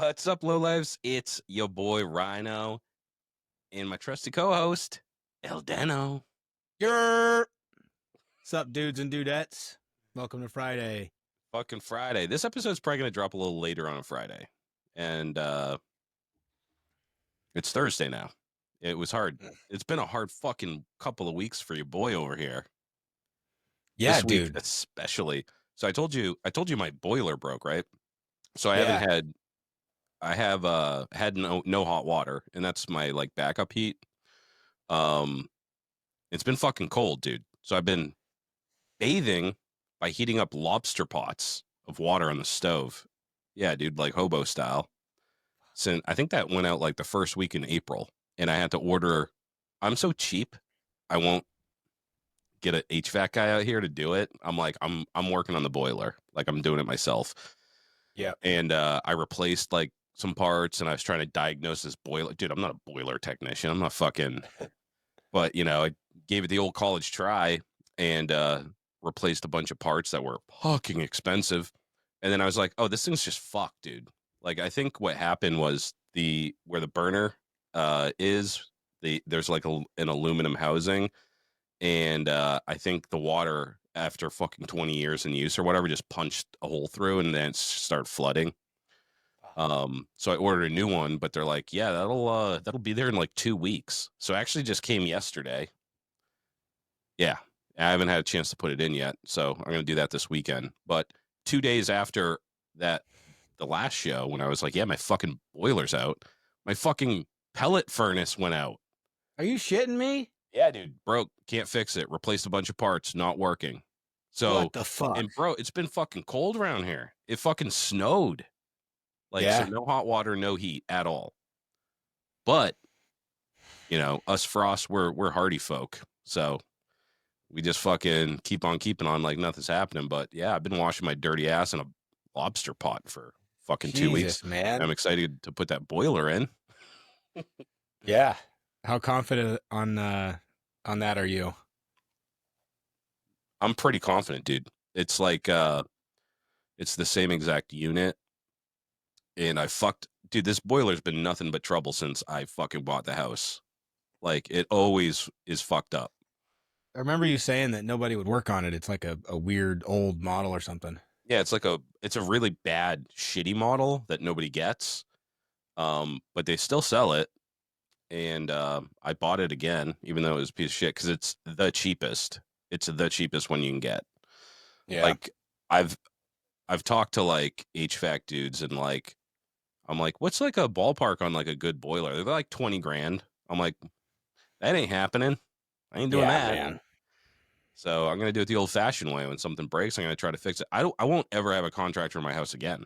What's up, Lowlives? It's your boy Ryno and my trusty co-host, El Deno. What's up, dudes and dudettes? Welcome to Friday. Fucking Friday. This episode's probably gonna drop a little later on a Friday. And it's Thursday now. It was hard. It's been a hard fucking couple of weeks for your boy over here. Yeah, This week dude. especially. So I told you my boiler broke, right? So I Yeah. have had no hot water, and that's my like backup heat. Um it's been fucking cold, dude. So I've been bathing by heating up lobster pots of water on the stove. Yeah, dude, like hobo style. So I think that went out like the first week in April, and I had to order. I'm so cheap, I won't get an HVAC guy out here to do it. I'm working on the boiler, like I'm doing it myself. Yeah. And I replaced like some parts, and I was trying to diagnose this boiler. Dude, I'm not a boiler technician. I'm not fucking. But I gave it the old college try, and replaced a bunch of parts that were fucking expensive. And then I was like, oh, this thing's just fucked, dude. Like, I think what happened was where the burner there's like an aluminum housing, and I think the water after fucking 20 years in use or whatever just punched a hole through, and then it started flooding. So I ordered a new one, but they're like, yeah, that'll be there in like 2 weeks. So it actually just came yesterday. Yeah, I haven't had a chance to put it in yet, so I'm gonna do that this weekend. But 2 days after that, the last show, when I was like, yeah, my fucking boiler's out, my fucking pellet furnace went out. Are you shitting me? Yeah, dude, broke, can't fix it. Replaced a bunch of parts, not working. So, What the fuck? and bro, it's been fucking cold around here. It fucking snowed. Like, so Yeah. no hot water, no heat at all. But us frost, we're hardy folk, so we just fucking keep on keeping on like nothing's happening. But yeah, I've been washing my dirty ass in a lobster pot for fucking 2 weeks. Jesus, man. I'm excited to put that boiler in. Yeah. How confident on that are you? I'm pretty confident, dude. It's like it's the same exact unit. And dude, this boiler's been nothing but trouble since I fucking bought the house. Like, it always is fucked up. I remember you saying that nobody would work on it. It's like a weird old model or something. Yeah, it's a really bad, shitty model that nobody gets. But they still sell it. And I bought it again, even though it was a piece of shit, because it's the cheapest. It's the cheapest one you can get. Yeah. Like, I've talked to like HVAC dudes, and like I'm like, what's like a ballpark on like a good boiler? They're like 20 grand. I'm like, that ain't happening. I ain't doing that. Man. So I'm gonna do it the old fashioned way. When something breaks, I'm gonna try to fix it. I won't ever have a contractor in my house again.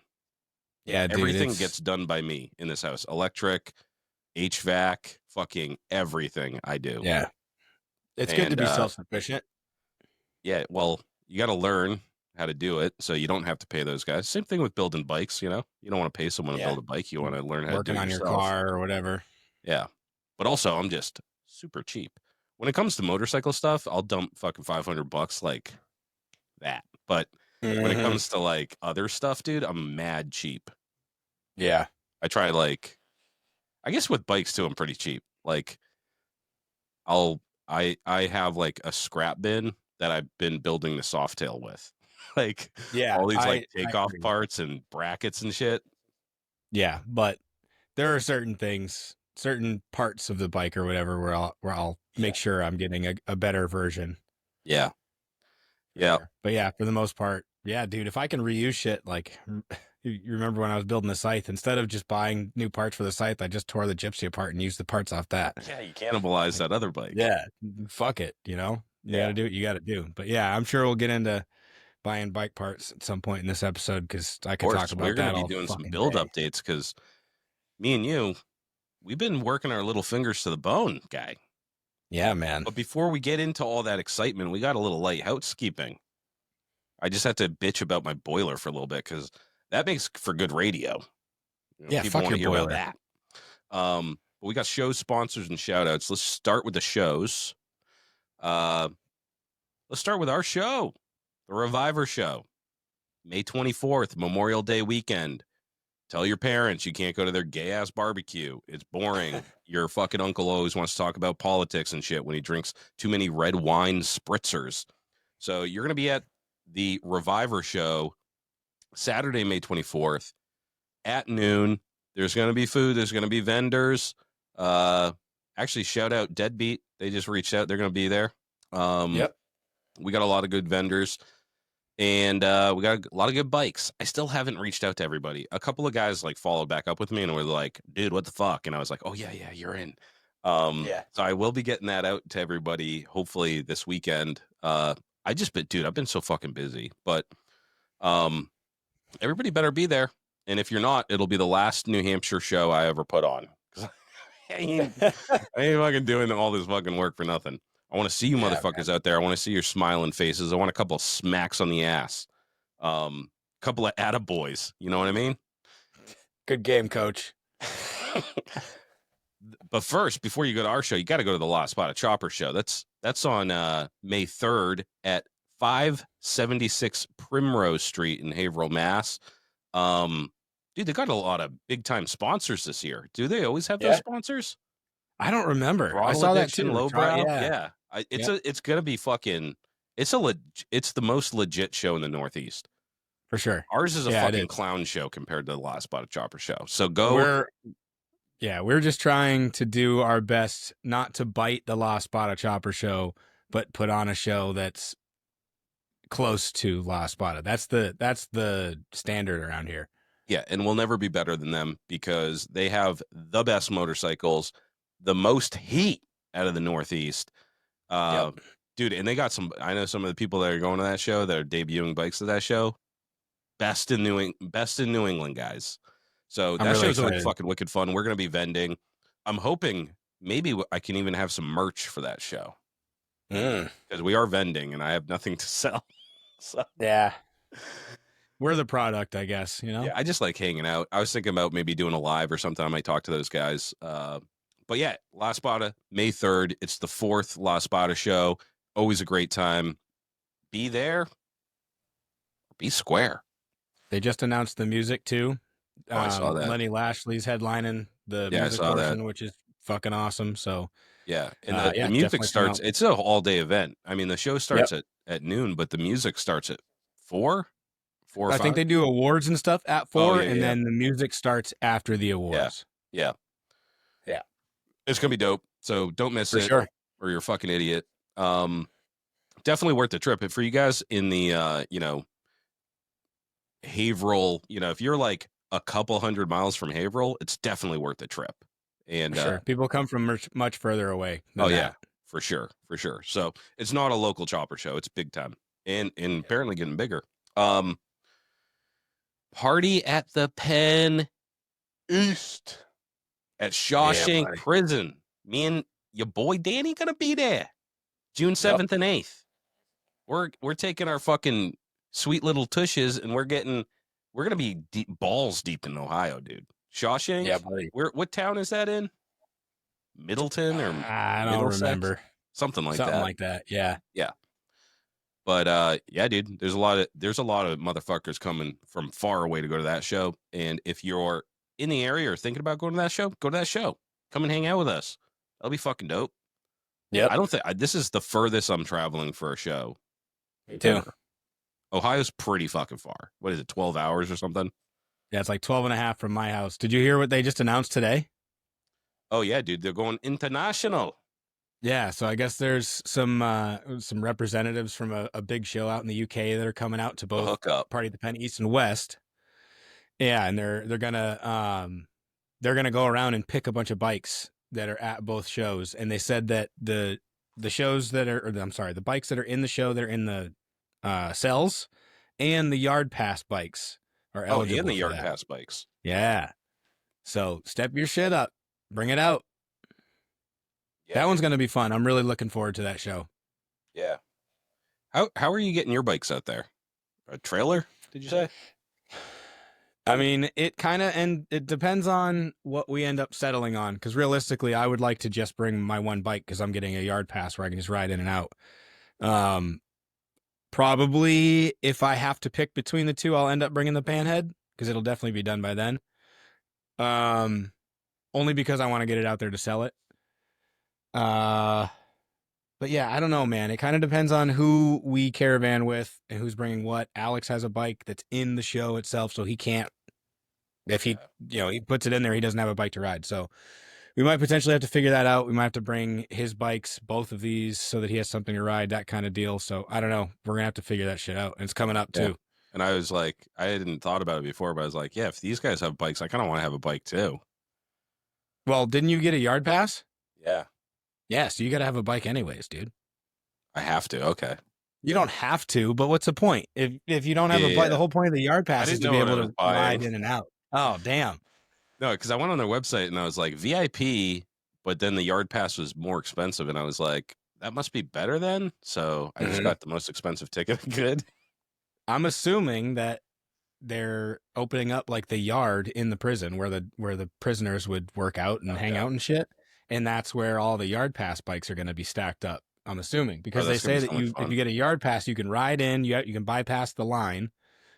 Yeah, dude. Everything gets done by me in this house. Electric, HVAC, fucking everything I do. Yeah. It's good to be self-sufficient. Yeah, well, you got to learn how to do it so you don't have to pay those guys. Same thing with building bikes, you don't want to pay someone to build a bike. You want to learn how to do it on yourself. Your car or whatever. Yeah. But also, I'm just super cheap. When it comes to motorcycle stuff, I'll dump fucking $500 like that. But when it comes to like other stuff, dude, I'm mad cheap. Yeah. I try I guess with bikes too, I'm pretty cheap. Like I have like a scrap bin that I've been building the Softail with. Like, yeah, all these like takeoff parts and brackets and shit. Yeah, but there are certain things, certain parts of the bike or whatever where I'll make sure I'm getting a better version. Yeah. Yeah. Sure. But yeah, for the most part, yeah, dude, if I can reuse shit, like you remember when I was building the scythe, instead of just buying new parts for the scythe, I just tore the gypsy apart and used the parts off that. Yeah, you cannibalize that other bike. Yeah, fuck it, You got to do what you got to do. But yeah, I'm sure we'll get into buying bike parts at some point in this episode, because I could talk about that. We're going to be doing some build updates, because me and you, we've been working our little fingers to the bone, guy. Yeah, man. But before we get into all that excitement, we got a little light housekeeping. I just have to bitch about my boiler for a little bit, because that makes for good radio. Yeah, people want to hear boiler. about that. But we got show sponsors and shout outs. Let's start with the shows. Let's start with our show, the Reviver Show, May 24th, Memorial Day weekend. Tell your parents you can't go to their gay ass barbecue. It's boring. Your fucking uncle always wants to talk about politics and shit when he drinks too many red wine spritzers. So you're going to be at the Reviver show Saturday, May 24th at noon. There's going to be food. There's going to be vendors. Actually, shout out Deadbeat. They just reached out. They're going to be there. Yep. We got a lot of good vendors. And we got a lot of good bikes. I still haven't reached out to everybody. A couple of guys like followed back up with me and were like, dude, what the fuck? And I was like, oh, yeah, you're in. So I will be getting that out to everybody, hopefully this weekend. Dude, I've been so fucking busy. But everybody better be there. And if you're not, it'll be the last New Hampshire show I ever put on. I ain't fucking doing all this fucking work for nothing. I want to see you motherfuckers out there. I want to see your smiling faces. I want a couple of smacks on the ass. Couple of attaboys. You know what I mean? Good game, coach. But first, before you go to our show, you got to go to the Lost Spot Chopper show. That's on May 3rd at 576 Primrose Street in Haverhill, Mass. Dude, they got a lot of big time sponsors this year. Do they always have those sponsors? I don't remember. Throttle I saw Addiction, that too. Lowbrow. Yeah. It's gonna be fucking. It's the most legit show in the Northeast for sure. Ours is a fucking clown show compared to the Last Spotted Chopper show. So go. We're just trying to do our best not to bite the Lost Spotted Chopper show, but put on a show that's close to Lost Spotted. That's the standard around here. Yeah, and we'll never be better than them because they have the best motorcycles, the most heat out of the Northeast. Dude, and they got I know some of the people that are going to that show that are debuting bikes at that show. Best in New England guys. So that show's gonna be fucking wicked fun. We're gonna be vending. I'm hoping maybe I can even have some merch for that show. Because we are vending and I have nothing to sell. So yeah. We're the product, I guess, you know? Yeah, I just like hanging out. I was thinking about maybe doing a live or something. I might talk to those guys. But yeah, La Spada, May 3rd. It's the 4th La Spada show. Always a great time. Be there. Be square. They just announced the music, too. I saw that. Lenny Lashley's headlining the music portion, which is fucking awesome. So yeah, and the music starts. It's an all-day event. I mean, the show starts at noon, but the music starts at 4. I think they do awards and stuff at 4, then the music starts after the awards. Yeah. It's gonna be dope. So don't miss it, or you're a fucking idiot. Definitely worth the trip. For you guys in the Haverhill, if you're like a couple 100 miles from Haverhill, it's definitely worth the trip. And people come from much further away. Yeah, for sure. So it's not a local chopper show. It's big time, and apparently getting bigger. Party at the Penn East at Shawshank Prison. Me and your boy Danny gonna be there June 7th and 8th. We're taking our fucking sweet little tushes and we're gonna be balls deep in Ohio, dude. Shawshank? Yeah, buddy. What town is that in? Middleton or I don't remember. Something like that. Yeah. Yeah. But yeah, dude, there's a lot of motherfuckers coming from far away to go to that show. And if you're in the area or thinking about going to that show, go to that show. Come and hang out with us. That'll be fucking dope. Yeah. I don't think this is the furthest I'm traveling for a show. Me too. Ohio's pretty fucking far. What is it, 12 hours or something? Yeah, it's like 12 and a half from my house. Did you hear what they just announced today? Oh, yeah, dude. They're going international. Yeah, so I guess there's some representatives from a big show out in the UK that are coming out to both Party at the Penn East and West. Yeah, and they're gonna go around and pick a bunch of bikes that are at both shows. And they said that the shows that are, the bikes that are in the show, they're in the cells, and the yard pass bikes are eligible. Oh, and the yard pass bikes. Yeah. So step your shit up, bring it out. Yeah. That one's going to be fun. I'm really looking forward to that show. Yeah. How are you getting your bikes out there? A trailer, did you say? I mean, it depends on what we end up settling on. Because realistically, I would like to just bring my one bike because I'm getting a yard pass where I can just ride in and out. Probably if I have to pick between the two, I'll end up bringing the Panhead because it'll definitely be done by then. Only because I want to get it out there to sell it. But yeah, I don't know, man. It kind of depends on who we caravan with and who's bringing what. Alex has a bike that's in the show itself, so he can't. If he, he puts it in there, he doesn't have a bike to ride. So we might potentially have to figure that out. We might have to bring his bikes, both of these, so that he has something to ride, that kind of deal. So I don't know. We're gonna have to figure that shit out. And it's coming up too. And I was like, I hadn't thought about it before, but I was like, yeah, if these guys have bikes, I kind of want to have a bike too. Well, didn't you get a yard pass? Yeah. Yeah, so you got to have a bike anyways, dude. I have to. Okay. You don't have to, but what's the point? If you don't have a bike, the whole point of the yard pass is to be able to ride in and out. Oh, damn. No, because I went on their website and I was like, VIP, but then the yard pass was more expensive. And I was like, that must be better then. So I just got the most expensive ticket. Good. I'm assuming that they're opening up like the yard in the prison where the prisoners would work out and hang out and shit. And that's where all the yard pass bikes are going to be stacked up. I'm assuming because they say that if you get a yard pass, you can ride in, you can bypass the line,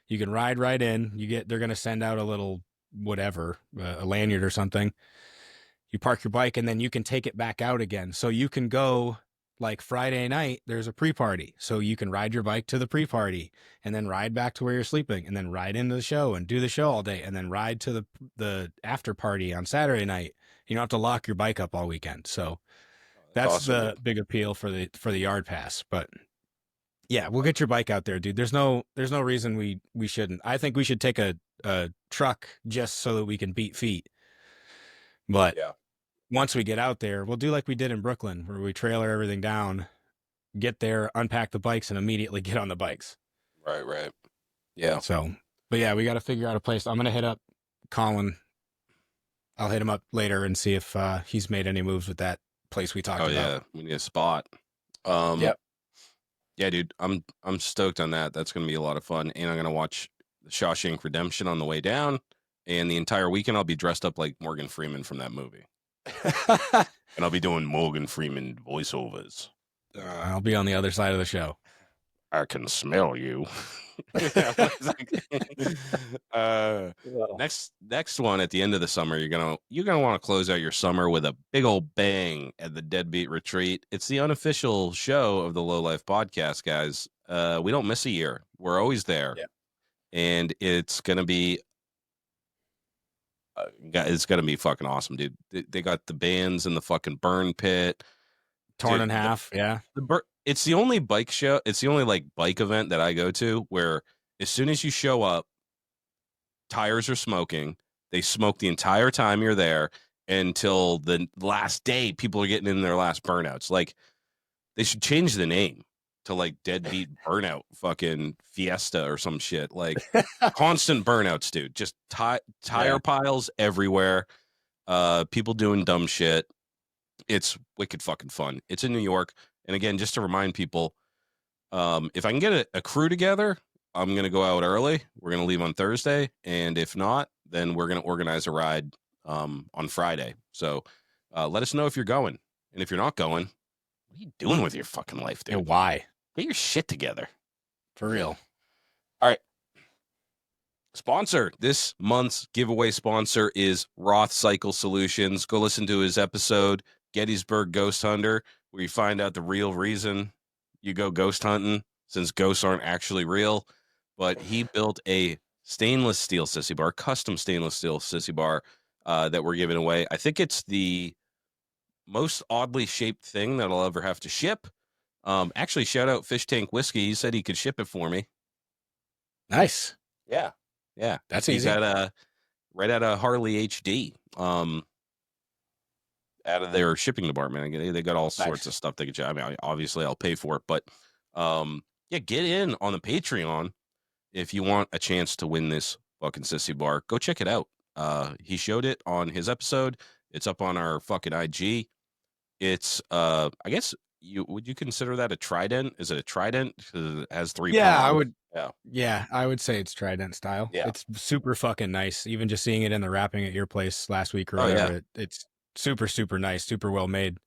you can ride right in. They're going to send out a little whatever, a lanyard or something. You park your bike and then you can take it back out again. So you can go like Friday night, there's a pre-party. So you can ride your bike to the pre-party and then ride back to where you're sleeping and then ride into the show and do the show all day and then ride to the after party on Saturday night. You don't have to lock your bike up all weekend. So that's awesome. The big appeal for the yard pass. But yeah, we'll get your bike out there, dude. There's no reason we shouldn't. I think we should take a truck just so that we can beat feet. But once we get out there, we'll do like we did in Brooklyn, where we trailer everything down, get there, unpack the bikes, and immediately get on the bikes. Right. Yeah. So, but yeah, we got to figure out a place. I'm going to hit up Colin. I'll hit him up later and see if he's made any moves with that place we talked about. Oh, yeah. We need a spot. Yeah, dude. I'm stoked on that. That's going to be a lot of fun. And I'm going to watch The Shawshank Redemption on the way down. And the entire weekend, I'll be dressed up like Morgan Freeman from that movie. And I'll be doing Morgan Freeman voiceovers. I'll be on the other side of the show. I can smell you. Next one at the end of the summer, you're gonna want to close out your summer with a big old bang at the Deadbeat Retreat. It's the unofficial show of the Lowlife podcast, guys. We don't miss a year. We're always there. Yeah. And it's gonna be fucking awesome, dude. They got the bands in the fucking burn pit, torn in half. Yeah, it's the only bike show. It's the only like bike event that I go to where as soon as you show up, tires are smoking. They smoke the entire time you're there until the last day. People are getting in their last burnouts. Like they should change the name to like Deadbeat Burnout fucking Fiesta or some shit. Like constant burnouts, dude. Just tire piles everywhere. People doing dumb shit. It's wicked fucking fun. It's in New York. And again, just to remind people, if I can get a crew together, I'm going to go out early. We're going to leave on Thursday. And if not, then we're going to organize a ride on Friday. So let us know if you're going. And if you're not going, what are you doing with your fucking life, dude? And why? Get your shit together. For real. All right. Sponsor. This month's giveaway sponsor is Roth Cycle Solutions. Go listen to his episode, Gettysburg Ghost Hunter, where you find out the real reason you go ghost hunting, since ghosts aren't actually real. But he built a stainless steel sissy bar, custom stainless steel sissy bar that we're giving away. I think it's the most oddly shaped thing that I'll ever have to ship. Actually, shout out Fish Tank Whiskey. He said he could ship it for me. Nice. Yeah. That's He's easy. Right at a Harley HD. Out of their shipping department. They got all sorts of stuff they can. I mean, obviously, I'll pay for it, but get in on the Patreon if you want a chance to win this fucking sissy bar. Go check it out. He showed it on his episode. It's up on our fucking IG. It's I guess would you consider that a trident? Is it a trident? Because it has 3 prongs. I would. Yeah, I would say it's trident style. Yeah, it's super fucking nice. Even just seeing it in the wrapping at your place last week or whatever, it's super, super nice, super well made.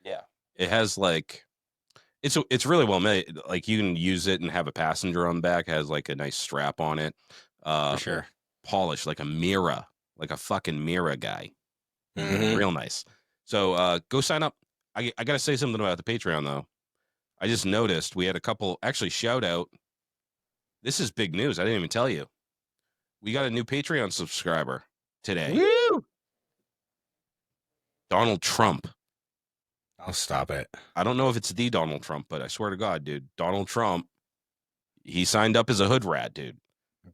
Yeah, it has like it's really well made. Like you can use it and have a passenger on the back. It has like a nice strap on it. For sure. Polished like a mirror. like a fucking Mira guy. Mm-hmm. Real nice. So go sign up. I got to say something about the Patreon, though. I just noticed we had a couple, actually, shout out. This is big news. I didn't even tell you. We got a new Patreon subscriber today. Woo! Donald Trump. I'll stop it. I don't know if it's the Donald Trump, but I swear to God, dude, Donald Trump, he signed up as a hood rat, dude.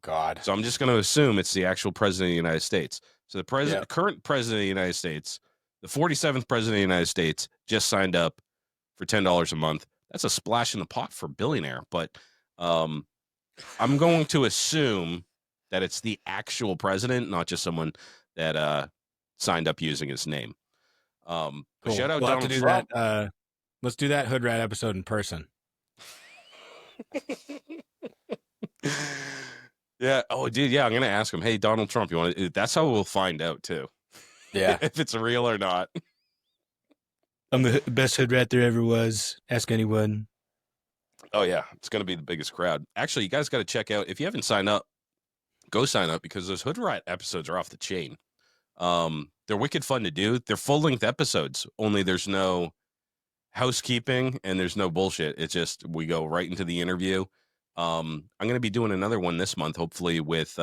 God. So I'm just going to assume it's the actual president of the United States. So the Yep. current president of the United States, the 47th president of the United States, just signed up for $10 a month. That's a splash in the pot for billionaire, but I'm going to assume that it's the actual president, not just someone that signed up using his name. Cool. Shout out we'll Donald have to do Trump. That. Let's do that Hood Rat episode in person. Yeah. Oh, dude. Yeah, I'm gonna ask him. Hey, Donald Trump, you want to? That's how we'll find out too. Yeah, if it's real or not. I'm the best hood rat there ever was. Ask anyone. Oh yeah, it's gonna be the biggest crowd. Actually, you guys got to check out. If you haven't signed up, go sign up because those Hood Rat episodes are off the chain. They're wicked fun to do. They're full length episodes. Only there's no housekeeping and there's no bullshit. It's just we go right into the interview. I'm going to be doing another one this month, hopefully with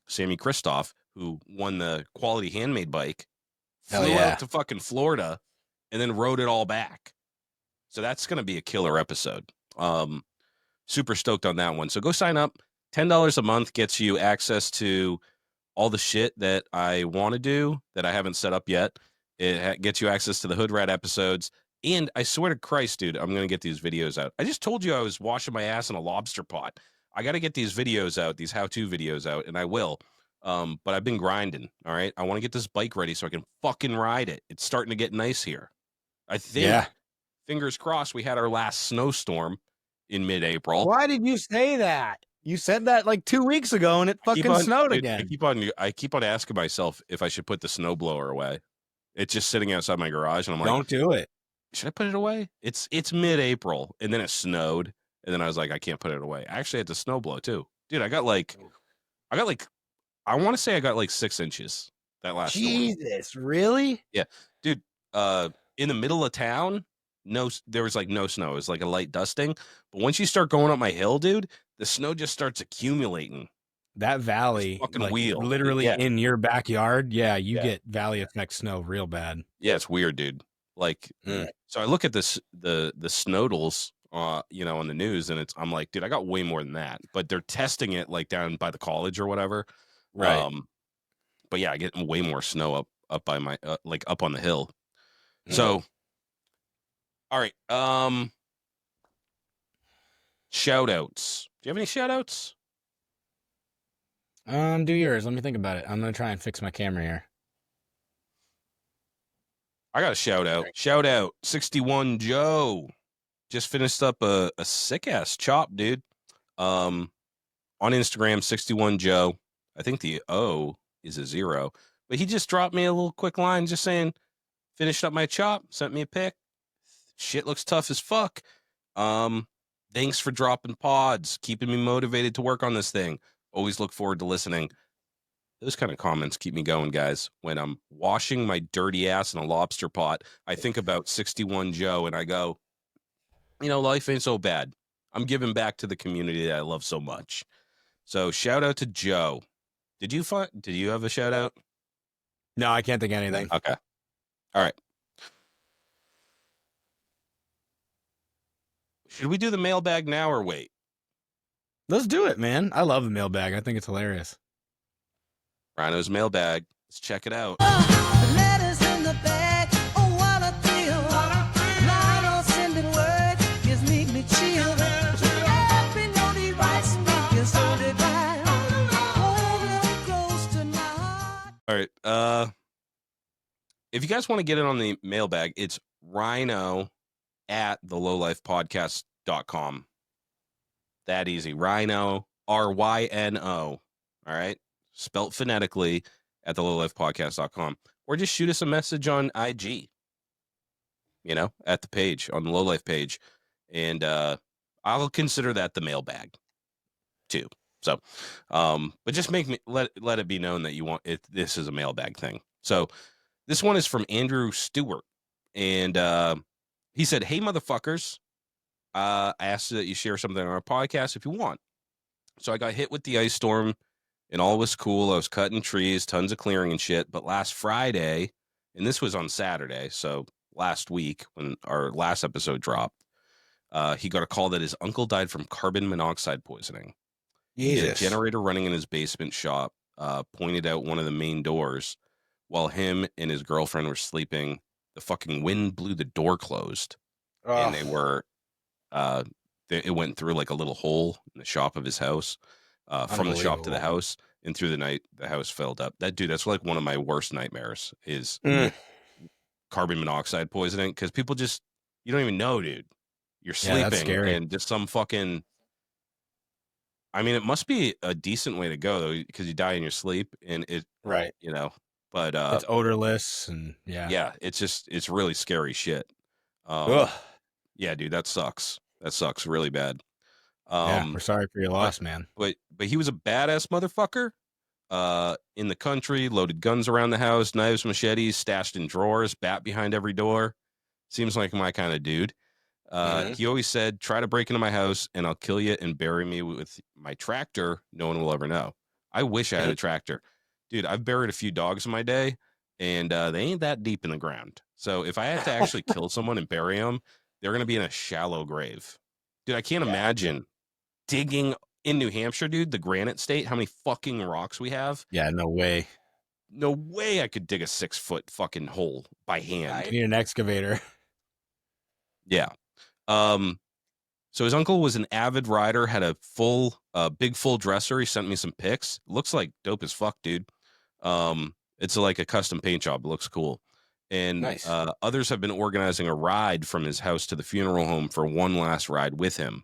Sammy Kristoff, who won the quality handmade bike, flew out to fucking Florida, and then rode it all back. So that's going to be a killer episode. Super stoked on that one. So go sign up. $10 a month gets you access to all the shit that I want to do that I haven't set up yet. It gets you access to the Hood Rat episodes. And I swear to Christ, dude, I'm going to get these videos out. I just told you I was washing my ass in a lobster pot. I got to get these videos out, these how-to videos out, and I will. But I've been grinding, all right? I want to get this bike ready so I can fucking ride it. It's starting to get nice here. I think, fingers crossed, we had our last snowstorm in mid-April. Why did you say that? You said that like 2 weeks ago, and it fucking snowed again. I keep on asking myself if I should put the snowblower away. It's just sitting outside my garage, and I'm like, don't do it. Should I put it away? It's mid-April, and then it snowed, and then I was like, I can't put it away. I actually had to snow blow too, dude. I want to say I got like 6 inches that last storm. Jesus, really? Yeah, dude. In the middle of town, there was like no snow. It was like a light dusting, but once you start going up my hill, dude, the snow just starts accumulating. That valley, fucking wheel, literally in your backyard. Yeah, you get valley effect snow real bad. Yeah, it's weird, dude. Like, so I look at this the snowdles, on the news, and I'm like, dude, I got way more than that. But they're testing it like down by the college or whatever, right? But yeah, I get way more snow up by my up on the hill. So, all right, shout outs. Do you have any shout outs? Do yours. Let me think about it. I'm gonna try and fix my camera here. I got a shout out. Shout out 61 Joe. Just finished up a sick ass chop, dude. On Instagram, 61 Joe. I think the O is a 0. But he just dropped me a little quick line just saying, finished up my chop, sent me a pic. Shit looks tough as fuck. Thanks for dropping pods, keeping me motivated to work on this thing. Always look forward to listening. Those kind of comments keep me going, guys. When I'm washing my dirty ass in a lobster pot, I think about 61 Joe and I go, life ain't so bad. I'm giving back to the community that I love so much. So shout out to Joe. Did you have a shout out? No, I can't think of anything. Okay. All right. Should we do the mailbag now or wait? Let's do it, man. I love the mailbag. I think it's hilarious. Ryno's mailbag. Let's check it out. Letters in the bag. Oh, what a thrill. Ryno sending words gives me chill. Every note he writes me is so divine. Hold him close to my heart. All right. If you guys want to get in on the mailbag, it's Ryno at thelowlifepodcast.com. That easy. Ryno, Ryno. All right. Spelt phonetically at thelowlifepodcast.com. Or just shoot us a message on IG, at the page, on the Lowlife page. And I'll consider that the mailbag, too. So, but just let it be known that you want it. This is a mailbag thing. So this one is from Andrew Stewart, and he said, "Hey, motherfuckers, I asked that you share something on our podcast if you want. So I got hit with the ice storm, and all was cool. I was cutting trees, tons of clearing and shit. But last Friday, and this was on Saturday, so last week when our last episode dropped, he got a call that his uncle died from carbon monoxide poisoning. Jesus. He had a generator running in his basement shop, pointed out one of the main doors. While him and his girlfriend were sleeping, the fucking wind blew the door closed. And they were, it went through like a little hole in the shop of his house, from the shop to the house. And through the night, the house filled up. That's like one of my worst nightmares is carbon monoxide poisoning. Because people just, you don't even know, dude. You're sleeping and just some fucking... I mean, it must be a decent way to go though, because you die in your sleep, and it, you know, but it's odorless and it's really scary shit. Yeah, dude, that sucks. That sucks really bad. We're sorry for your loss, man. But he was a badass motherfucker. In the country, loaded guns around the house, knives, machetes stashed in drawers, bat behind every door. Seems like my kind of dude. He always said, try to break into my house and I'll kill you and bury me with my tractor. No one will ever know. I wish I had a tractor. Dude, I've buried a few dogs in my day, and they ain't that deep in the ground. So if I had to actually kill someone and bury them, they're going to be in a shallow grave. Dude, I can't imagine digging in New Hampshire, dude, the granite state, how many fucking rocks we have. Yeah, no way. No way I could dig a 6-foot fucking hole by hand. I need an excavator. Yeah. So his uncle was an avid rider, had a big full dresser. He sent me some pics. Looks like dope as fuck, dude. It's like a custom paint job. It looks cool. And nice. Others have been organizing a ride from his house to the funeral home for one last ride with him.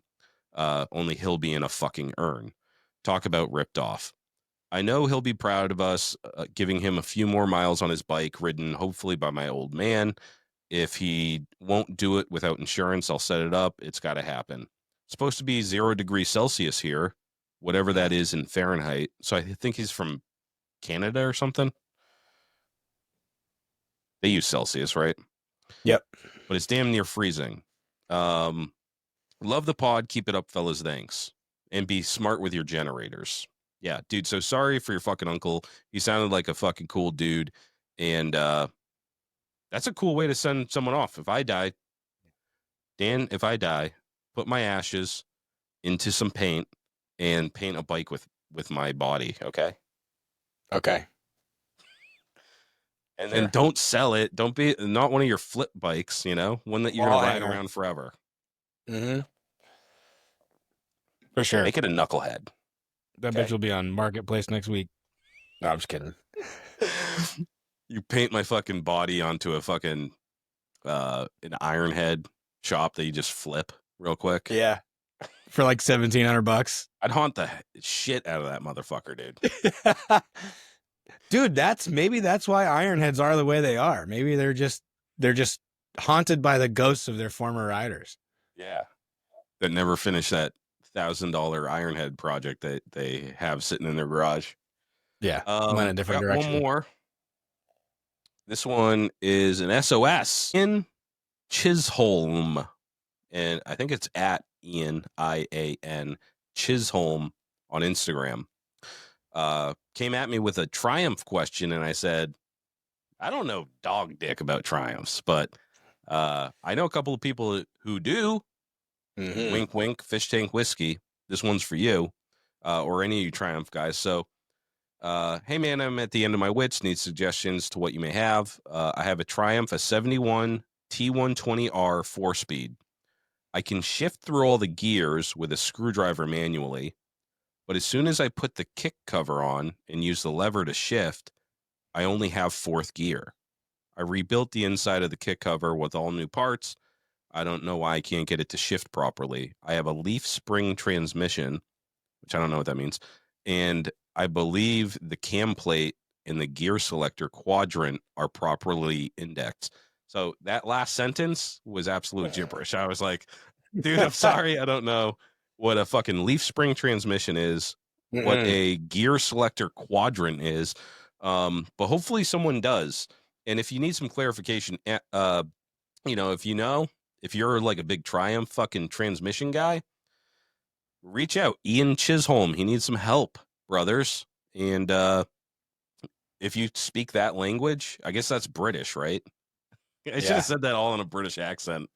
Only he'll be in a fucking urn. Talk about ripped off. I know he'll be proud of us, giving him a few more miles on his bike, ridden hopefully by my old man. If he won't do it without insurance, I'll set it up. It's got to happen. It's supposed to be 0 degrees Celsius here, whatever that is in Fahrenheit. So I think he's from Canada or something. They use Celsius, right? Yep. But it's damn near freezing. Love the pod. Keep it up, fellas. Thanks. And be smart with your generators. Yeah, dude. So sorry for your fucking uncle. He sounded like a fucking cool dude. And, that's a cool way to send someone off. If I die, Dan, put my ashes into some paint and paint a bike with my body, okay? Okay. And then don't sell it. Don't be not one of your flip bikes, you know, one that you're going to ride around forever. Mm-hmm. For sure. Make it a knucklehead. That bitch will be on Marketplace next week. No, I'm just kidding. You paint my fucking body onto a fucking an iron head shop that you just flip real quick. Yeah. For like $1,700. I'd haunt the shit out of that motherfucker, dude. Dude, maybe that's why ironheads are the way they are. Maybe they're just haunted by the ghosts of their former riders. Yeah. That never finished that $1,000 ironhead project that they have sitting in their garage. Yeah. Went a different direction. One more. This one is an SOS in Chisholm. And I think it's at Ian, IAN, Chisholm on Instagram. Came at me with a Triumph question, and I said, I don't know dog dick about Triumphs, but I know a couple of people who do. Mm-hmm. Wink, wink, fish tank whiskey. This one's for you, or any of you Triumph guys. So, hey man, I'm at the end of my wits. Need suggestions to what you may have. I have a Triumph, a 71 T120R 4-speed. I can shift through all the gears with a screwdriver manually, but as soon as I put the kick cover on and use the lever to shift, I only have 4th gear. I rebuilt the inside of the kick cover with all new parts. I don't know why I can't get it to shift properly. I have a leaf spring transmission, which I don't know what that means, and I believe the cam plate and the gear selector quadrant are properly indexed. So that last sentence was absolute gibberish. I was like, dude, I'm sorry. I don't know what a fucking leaf spring transmission is, what a gear selector quadrant is, but hopefully someone does. And if you need some clarification, if you're like a big Triumph fucking transmission guy, reach out. Ian Chisholm, he needs some help, brothers. And if you speak that language, I guess that's British, right? I should have said that all in a British accent.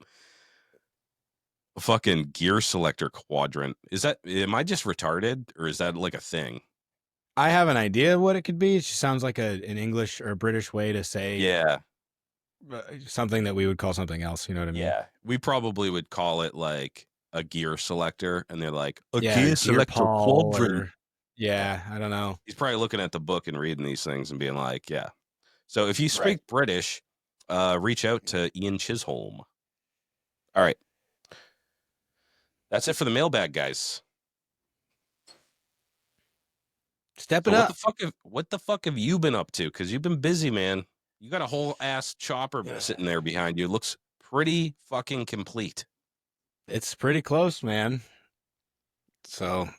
A fucking gear selector quadrant. Am I just retarded, or is that like a thing? I have an idea of what it could be. It just sounds like an English or a British way to say something that we would call something else. You know what I mean? Yeah. We probably would call it like a gear selector, and they're like, a gear selector quadrant. I don't know. He's probably looking at the book and reading these things and being like, yeah. So if you speak British, reach out to Ian Chisholm. All right. That's it for the mailbag, guys. Step it up. What the fuck have you been up to? Because you've been busy, man. You got a whole ass chopper sitting there behind you. It looks pretty fucking complete. It's pretty close, man. So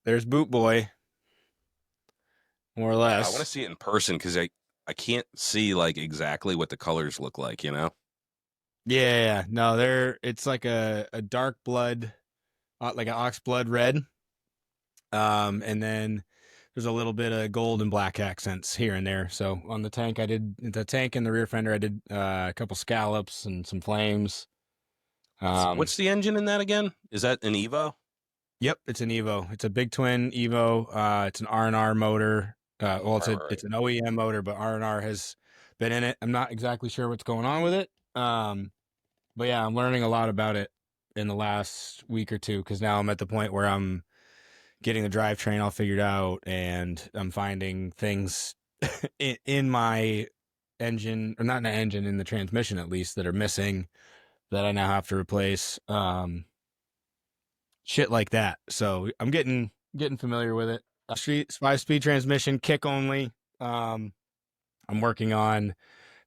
there's Boot Boy, more or less. I want to see it in person because I can't see like exactly what the colors look like, you know? Yeah, no, it's like a dark blood, like an ox blood red. And then there's a little bit of gold and black accents here and there. So on the tank, I did the tank and the rear fender. I did a couple scallops and some flames. What's the engine in that again? Is that an Evo? Yep, it's an Evo. It's a big twin Evo. It's an R&R motor. It's an OEM motor, but R&R has been in it. I'm not exactly sure what's going on with it. But yeah, I'm learning a lot about it in the last week or two, because now I'm at the point where I'm getting the drivetrain all figured out, and I'm finding things in my engine, or not in the engine, in the transmission at least, that are missing that I now have to replace. Shit like that. So I'm getting familiar with it. 5-speed transmission, kick only. I'm working on.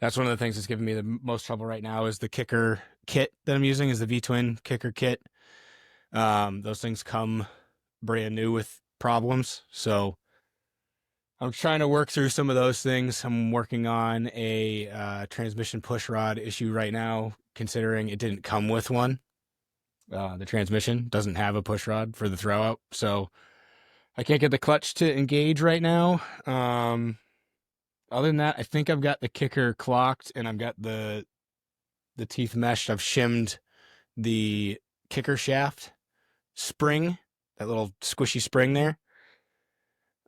That's one of the things that's giving me the most trouble right now is the kicker kit that I'm using is the V-twin kicker kit. Those things come brand new with problems. So I'm trying to work through some of those things. I'm working on a transmission push rod issue right now, considering it didn't come with one. The transmission doesn't have a push rod for the throw out. So I can't get the clutch to engage right now. Other than that, I think I've got the kicker clocked, and I've got the teeth meshed. I've shimmed the kicker shaft spring, that little squishy spring there.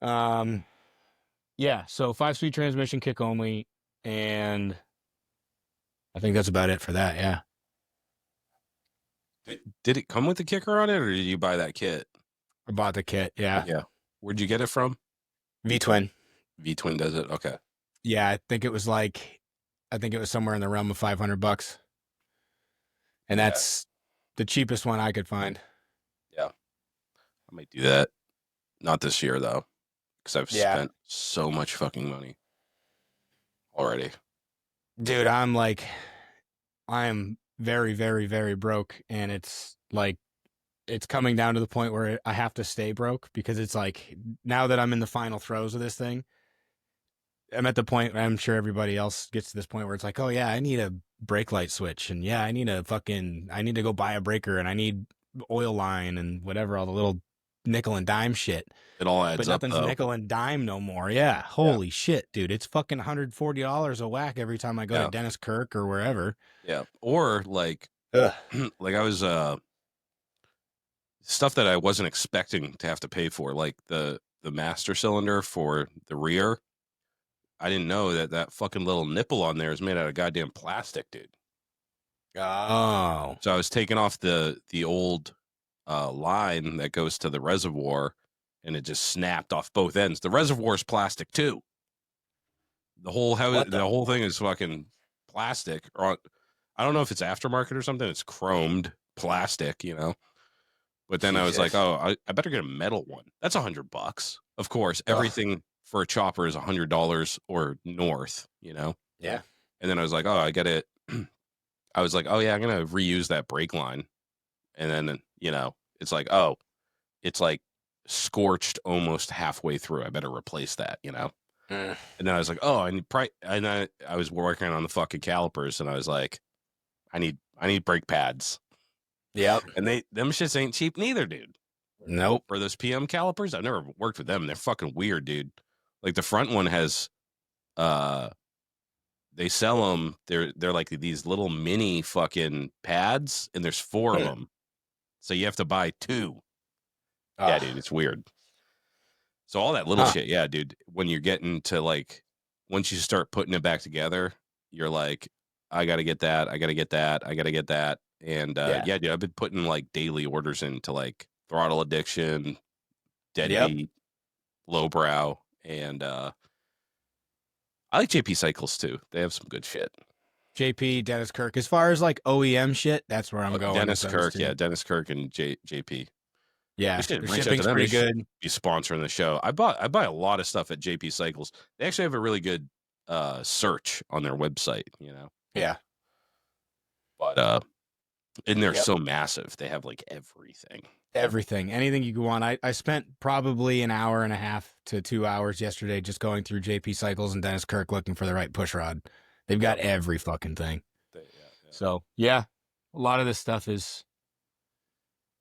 Yeah, so 5-speed transmission, kick only, and I think that's about it for that, yeah. Did it come with the kicker on it, or did you buy that kit? I bought the kit, yeah. Yeah. Where'd you get it from? V-twin. V-twin does it? Okay. Yeah, I think it was somewhere in the realm of $500. And that's the cheapest one I could find. Yeah. I might do that. Not this year, though, because I've spent so much fucking money already. Dude, I'm very, very, very broke, and it's coming down to the point where I have to stay broke, because it's like, now that I'm in the final throes of this thing, I'm at the point, I'm sure everybody else gets to this point where it's like, oh yeah, I need a brake light switch, and yeah, I need to go buy a breaker, and I need oil line and whatever, all the little nickel and dime shit. It all adds up, but nothing's nickel and dime no more. Yeah. Holy shit, dude. It's fucking $140 a whack every time I go to Dennis Kirk or wherever. Yeah. Or like I was, stuff that I wasn't expecting to have to pay for, like the master cylinder for the rear. I didn't know that fucking little nipple on there is made out of goddamn plastic, dude. Oh. So I was taking off the old line that goes to the reservoir, and it just snapped off both ends. The reservoir is plastic too. The whole whole thing is fucking plastic. Or I don't know if it's aftermarket or something. It's chromed plastic, you know. But then I was like, oh, I better get a metal one. That's $100. Of course, everything for a chopper is $100 or north, you know? Yeah. And then I was like, oh, I get it. I was like, oh yeah, I'm going to reuse that brake line. And then, you know, it's like, oh, it's like scorched almost halfway through. I better replace that, you know? And then I was like, oh, and I was working on the fucking calipers, and I was like, I need brake pads. Yep. And them shits ain't cheap neither, dude. Nope. For those PM calipers, I've never worked with them. They're fucking weird, dude. Like the front one has, they sell them. They're like these little mini fucking pads, and there's 4 of them. So you have to buy 2. Yeah, dude, it's weird. So all that little shit, yeah, dude. When you're getting to like, once you start putting it back together, you're like, I gotta get that. I gotta get that. I gotta get that. And yeah, dude, I've been putting like daily orders into like Throttle Addiction, Deadbeat, Lowbrow, and I like JP Cycles too. They have some good shit. JP, Dennis Kirk. As far as like OEM shit, that's where I'm going. Dennis Kirk, Dennis Kirk and JP. Yeah, their shipping's pretty good. Be sponsoring the show. I buy a lot of stuff at JP Cycles. They actually have a really good search on their website, you know. Yeah. But and they're so massive. They have like everything. Anything you could want. I spent probably an hour and a half to 2 hours yesterday just going through JP Cycles and Dennis Kirk looking for the right push rod. They've got every fucking thing. So yeah, a lot of this stuff is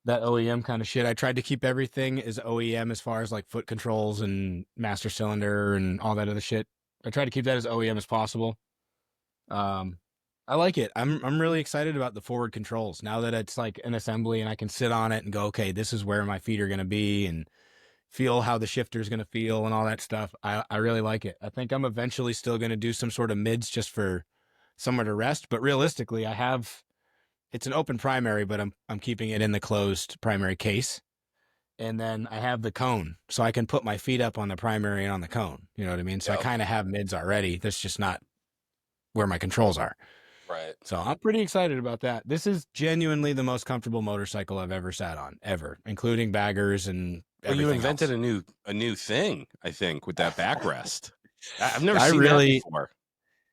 that OEM kind of shit. I tried to keep everything as OEM as far as like foot controls and master cylinder and all that other shit. I tried to keep that as OEM as possible. I like it. I'm really excited about the forward controls now that it's like an assembly and I can sit on it and go, okay, this is where my feet are going to be and feel how the shifter is going to feel and all that stuff. I really like it. I think I'm eventually still going to do some sort of mids just for somewhere to rest. But realistically, it's an open primary, but I'm keeping it in the closed primary case. And then I have the cone, so I can put my feet up on the primary and on the cone. You know what I mean? So I kind of have mids already. That's just not where my controls are. Right. So I'm pretty excited about that. This is genuinely the most comfortable motorcycle I've ever sat on, ever, including baggers and everything you invented else. a new thing, I think, with that backrest. I've never seen that before.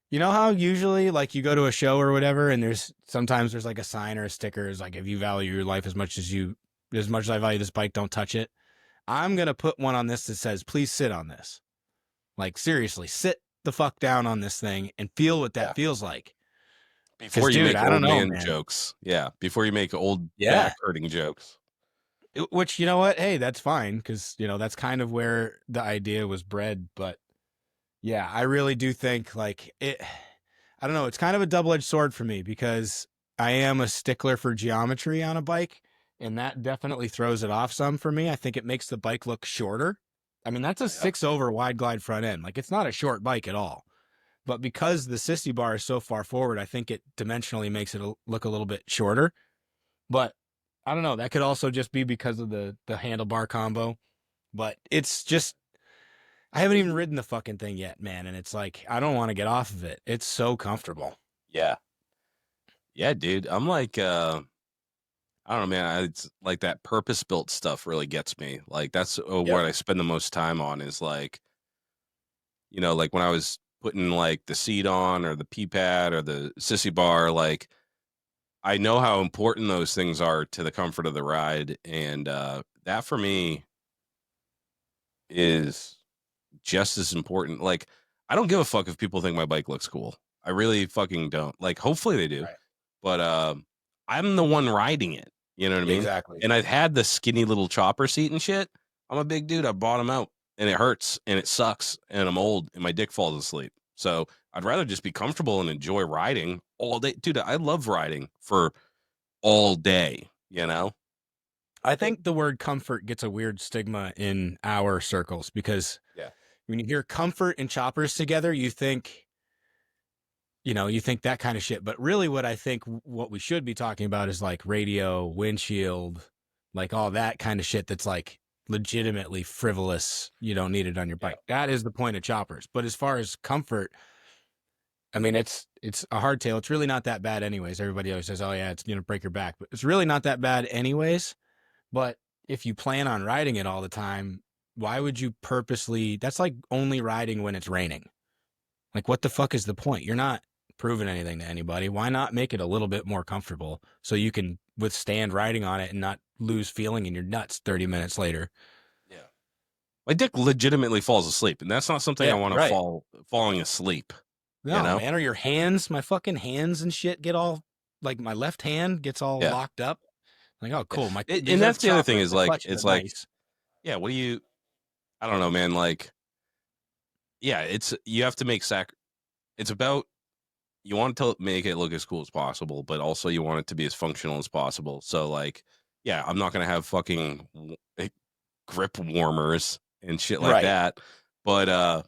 You know how usually like you go to a show or whatever and sometimes there's like a sign or a sticker is like, if you value your life as much as I value this bike, don't touch it. I'm going to put one on this that says, please sit on this. Like seriously, sit the fuck down on this thing and feel what that feels like. Before you make old man jokes. Yeah. Before you make old back hurting jokes. Which, you know what? Hey, that's fine. Cause you know, that's kind of where the idea was bred. But yeah, I really do think like I don't know. It's kind of a double-edged sword for me because I am a stickler for geometry on a bike. And that definitely throws it off some for me. I think it makes the bike look shorter. I mean, that's a 6-over wide glide front end. Like it's not a short bike at all. But because the sissy bar is so far forward, I think it dimensionally makes it look a little bit shorter. But I don't know. That could also just be because of the handlebar combo. But it's just, I haven't even ridden the fucking thing yet, man. And it's like, I don't want to get off of it. It's so comfortable. Yeah. Yeah, dude. I'm like, I don't know, man. It's like that purpose-built stuff really gets me. Like that's what I spend the most time on is like, you know, like when I was putting like the seat on or the P-pad or the sissy bar, like I know how important those things are to the comfort of the ride. And that for me is just as important. Like, I don't give a fuck if people think my bike looks cool. I really fucking don't. Like, hopefully they do. Right. But I'm the one riding it. You know what I mean? Exactly. And I've had the skinny little chopper seat and shit. I'm a big dude. I bought them out. And it hurts and it sucks and I'm old and my dick falls asleep. So I'd rather just be comfortable and enjoy riding all day. Dude, I love riding for all day, you know? I think the word comfort gets a weird stigma in our circles because when you hear comfort and choppers together, you think that kind of shit. But really what we should be talking about is like radio, windshield, like all that kind of shit that's like legitimately frivolous. You don't need it on your bike. That is the point of choppers. But as far as comfort, I mean, it's a hardtail. It's really not that bad anyways. Everybody always says, oh yeah, it's going to break your back, but it's really not that bad anyways. But if you plan on riding it all the time, why would you purposely, that's like only riding when it's raining. Like what the fuck is the point? You're not proving anything to anybody. Why not make it a little bit more comfortable so you can withstand riding on it and not lose feeling in your nuts 30 minutes later? My dick legitimately falls asleep, and that's not something I want to falling asleep. No, man, or your hands, my fucking hands and shit get all, like, my left hand gets all locked up. Like, oh, cool. And that's the other thing is, like, it's like, nice. Yeah, what do you, I don't know, man, like, yeah, you have to make it's about, you want to make it look as cool as possible, but also you want it to be as functional as possible. So, like, yeah, I'm not going to have fucking grip warmers and shit like that. But,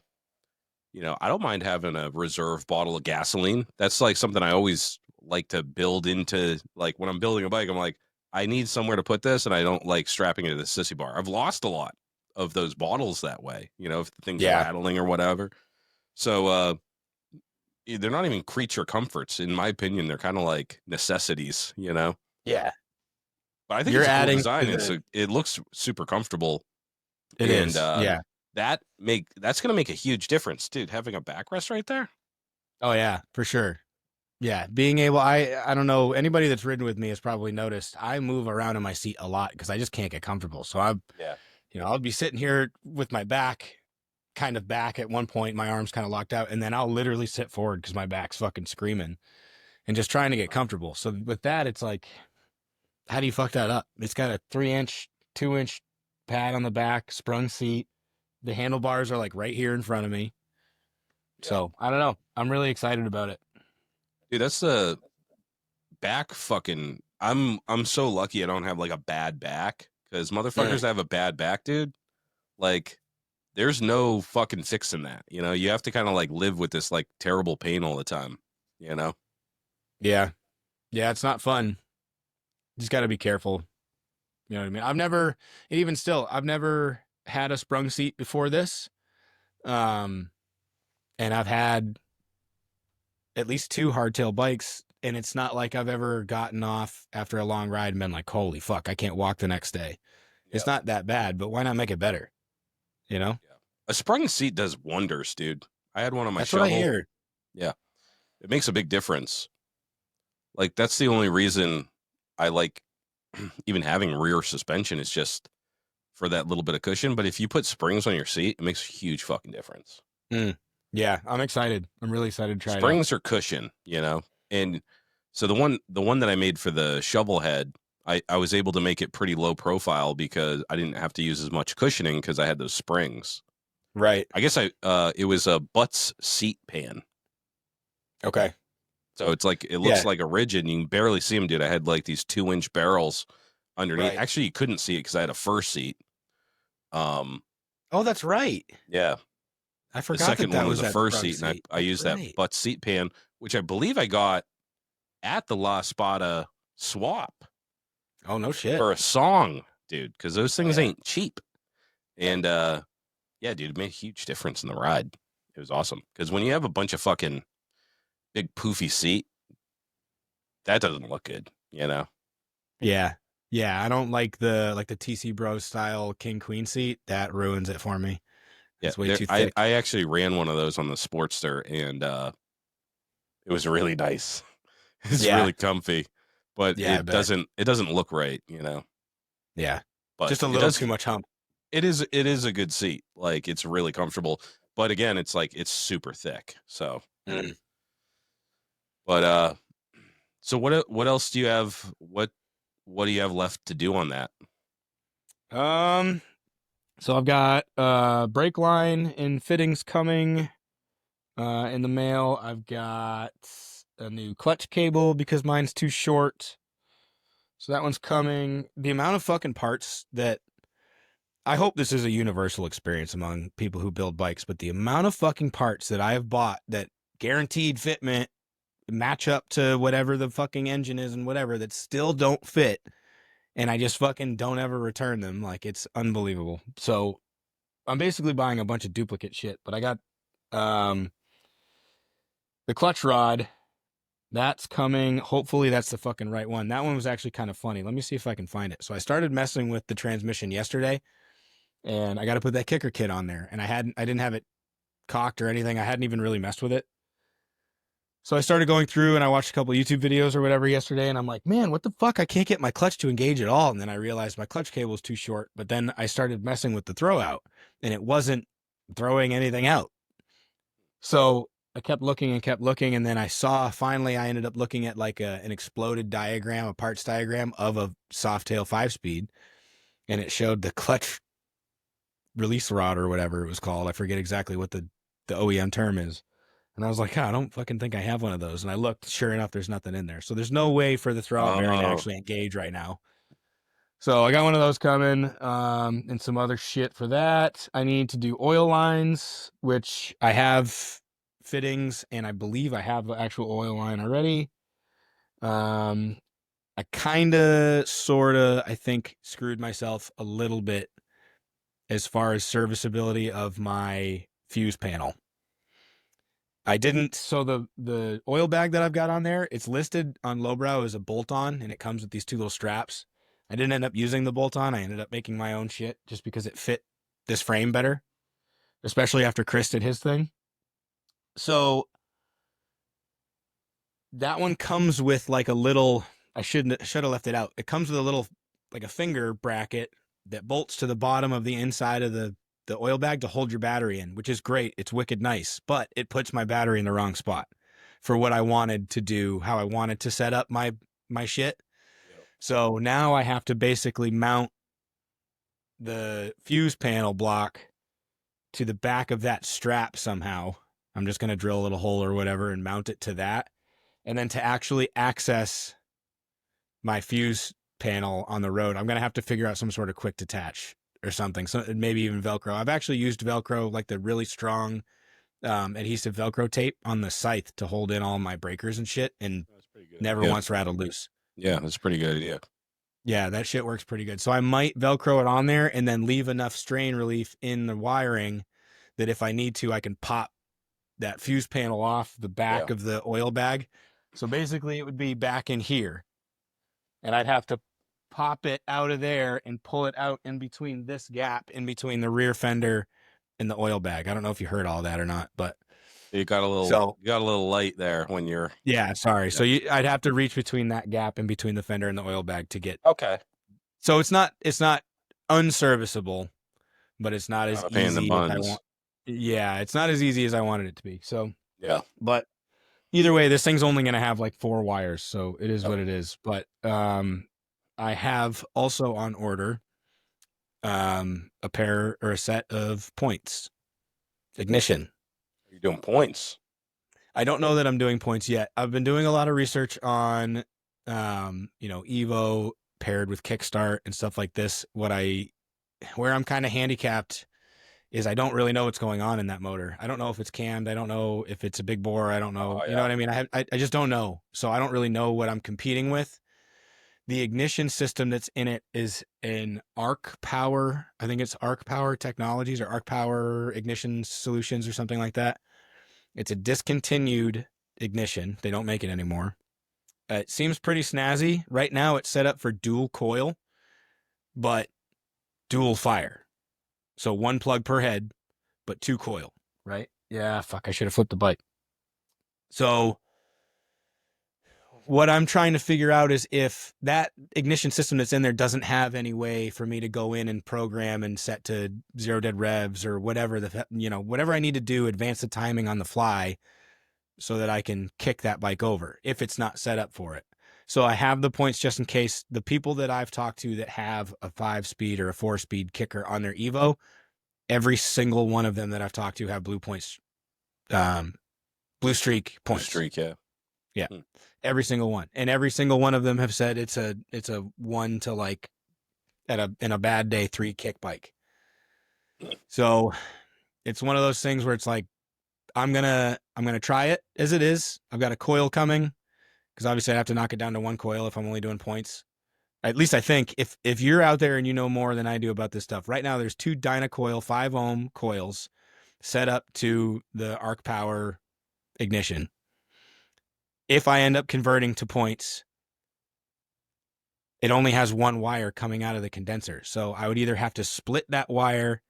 you know, I don't mind having a reserve bottle of gasoline. That's like something I always like to build into, like, when I'm building a bike, I'm like, I need somewhere to put this, and I don't like strapping it to the sissy bar. I've lost a lot of those bottles that way, you know, if things are rattling or whatever. So they're not even creature comforts. In my opinion, they're kind of like necessities, you know? Yeah. But I think it's a cool design. It looks super comfortable. It is. Yeah. That's going to make a huge difference, dude. Having a backrest right there. Oh yeah, for sure. Yeah, being able, I don't know, anybody that's ridden with me has probably noticed I move around in my seat a lot because I just can't get comfortable. So I'll be sitting here with my back kind of back at one point, my arms kind of locked out, and then I'll literally sit forward because my back's fucking screaming and just trying to get comfortable. So with that, it's like, how do you fuck that up? It's got a 3-inch, 2-inch pad on the back, sprung seat. The handlebars are like right here in front of me. Yeah. So I don't know. I'm really excited about it. Dude, that's the back fucking, I'm so lucky I don't have like a bad back, because motherfuckers that have a bad back, dude, like, there's no fucking fixing that. You know, you have to kind of like live with this like terrible pain all the time, you know? Yeah. Yeah, it's not fun. You just got to be careful. You know what I mean? I've never had a sprung seat before this. And I've had at least 2 hardtail bikes, and it's not like I've ever gotten off after a long ride and been like, holy fuck, I can't walk the next day. Yep. It's not that bad, but why not make it better? You know? Yeah. A sprung seat does wonders, dude. I had one on my shovel. That's what I hear. Yeah. It makes a big difference. Like, that's the only reason I like even having rear suspension, is just for that little bit of cushion. But if you put springs on your seat, it makes a huge fucking difference. Yeah, I'm excited. I'm really excited to try springs or cushion, you know? And so the one that I made for the shovel head, I was able to make it pretty low profile because I didn't have to use as much cushioning because I had those springs. Right. I guess it was a butts seat pan. Okay. So it's like, it looks like a rigid, and you can barely see them, dude. I had like these 2-inch barrels underneath. Right. Actually, you couldn't see it because I had a fur seat. Oh, that's right. Yeah. I forgot the second that one was a fur seat, and I used that butt seat pan, which I believe I got at the La Spada swap. Oh, no shit. For a song, dude, because those things ain't cheap. And yeah, dude, it made a huge difference in the ride. It was awesome. Because when you have a bunch of fucking big poofy seat, that doesn't look good, you know? Yeah. Yeah, I don't like the TC Bros style King Queen seat. That ruins it for me. It's way too thick. I actually ran one of those on the Sportster, and it was really nice. It's really comfy, but it doesn't look right, you know? Yeah. But just a little too much hump. It is a good seat. Like, it's really comfortable. But again, it's like, it's super thick. So but so what else do you have? What do you have left to do on that? So I've got brake line and fittings coming in the mail. I've got a new clutch cable because mine's too short. So that one's coming. The amount of fucking parts that, I hope this is a universal experience among people who build bikes, but the amount of fucking parts that I have bought that guaranteed fitment, match up to whatever the fucking engine is and whatever, that still don't fit. And I just fucking don't ever return them. Like, it's unbelievable. So I'm basically buying a bunch of duplicate shit. But I got the clutch rod. That's coming. Hopefully that's the fucking right one. That one was actually kind of funny. Let me see if I can find it. So I started messing with the transmission yesterday, and I got to put that kicker kit on there. And I didn't have it cocked or anything. I hadn't even really messed with it. So I started going through, and I watched a couple of YouTube videos or whatever yesterday, and I'm like, man, what the fuck? I can't get my clutch to engage at all. And then I realized my clutch cable is too short, but then I started messing with the throwout, and it wasn't throwing anything out. So I kept looking, and then I ended up looking at like an exploded diagram, a parts diagram of a Softail 5-speed, and it showed the clutch release rod or whatever it was called. I forget exactly what the OEM term is. And I was like, I don't fucking think I have one of those. And I looked, sure enough, there's nothing in there. So there's no way for the throwout bearing to actually engage right now. So I got one of those coming, and some other shit for that. I need to do oil lines, which I have fittings, and I believe I have the actual oil line already. I kind of, sort of, I think, screwed myself a little bit as far as serviceability of my fuse panel. I didn't, so the oil bag that I've got on there, it's listed on Lowbrow as a bolt-on, and it comes with these two little straps. I didn't end up using the bolt-on. I ended up making my own shit just because it fit this frame better, especially after Chris did his thing. So that one comes with like a little, I should have left it out. It comes with a little, like a finger bracket that bolts to the bottom of the inside of the oil bag to hold your battery in, which is great. It's wicked nice, but it puts my battery in the wrong spot for what I wanted to do, how I wanted to set up my shit. Yep. So now I have to basically mount the fuse panel block to the back of that strap somehow. I'm just going to drill a little hole or whatever and mount it to that. And then to actually access my fuse panel on the road, I'm going to have to figure out some sort of quick detach or something. So maybe even Velcro. I've actually used Velcro, like the really strong adhesive Velcro tape on the scythe to hold in all my breakers and shit, and never once rattled loose. Yeah, that's a pretty good idea. Yeah, that shit works pretty good. So I might Velcro it on there and then leave enough strain relief in the wiring that if I need to, I can pop that fuse panel off the back of the oil bag. So basically it would be back in here, and I'd have to pop it out of there and pull it out in between this gap in between the rear fender and the oil bag. I don't know if you heard all that or not, but you got a little light there when you're. Yeah, sorry. Yeah. So I'd have to reach between that gap in between the fender and the oil bag to get. Okay. So it's not unserviceable, but it's not as easy as I want. Yeah, it's not as easy as I wanted it to be. So yeah, but either way, this thing's only going to have like 4 wires, so it is what it is. But I have also on order a pair or a set of points. Ignition. Are you doing points? I don't know that I'm doing points yet. I've been doing a lot of research on Evo paired with Kickstart and stuff like this. Where I'm kind of handicapped is I don't really know what's going on in that motor. I don't know if it's cammed. I don't know if it's a big bore. I don't know. You know what I mean? I just don't know. So I don't really know what I'm competing with. The ignition system that's in it is an Arc Power. I think it's Arc Power Technologies or Arc Power Ignition Solutions or something like that. It's a discontinued ignition. They don't make it anymore. It seems pretty snazzy. Right now it's set up for dual coil, but dual fire. So 1 plug per head, but 2 coil, right? Yeah, fuck, I should have flipped the bike. So what I'm trying to figure out is if that ignition system that's in there doesn't have any way for me to go in and program and set to 0 dead revs or whatever whatever I need to do, advance the timing on the fly so that I can kick that bike over if it's not set up for it. So I have the points just in case. The people that I've talked to that have a 5-speed or a 4-speed kicker on their Evo, every single one of them that I've talked to have blue points, blue streak points. Blue streak, yeah. Yeah. Every single one. And every single one of them have said it's a 1 to like in a bad day 3 kick bike. So it's one of those things where it's like, I'm gonna try it as it is. I've got a coil coming because obviously I have to knock it down to 1 coil if I'm only doing points. At least I think if you're out there and you know more than I do about this stuff, right now there's 2 Dynacoil 5 ohm coils set up to the Arc Power ignition. If I end up converting to points, it only has 1 wire coming out of the condenser. So I would either have to split that wire,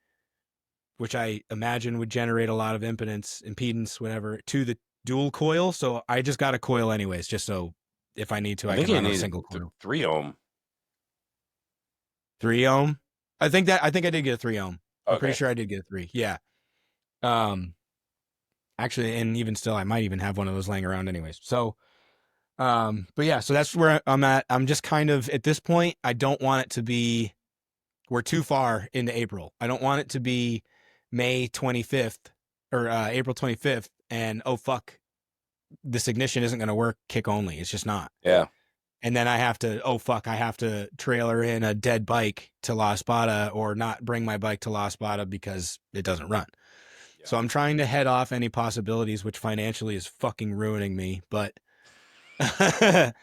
which I imagine would generate a lot of impedance, whatever, to the dual coil. So I just got a coil anyways, just so if I need to, I can run a single coil. 3 ohm. 3 ohm? I think I did get a 3 ohm. I'm pretty sure I did get a 3. Yeah. Actually, and even still, I might even have one of those laying around anyways. So, but yeah, so that's where I'm at. I'm just kind of at this point, I don't want it to be, we're too far into April. I don't want it to be May 25th or April 25th and oh fuck, this ignition isn't going to work kick only. It's just not. Yeah. And then I have to trailer in a dead bike to La Espada or not bring my bike to La Espada because it doesn't run. Yeah. So I'm trying to head off any possibilities, which financially is fucking ruining me. But, but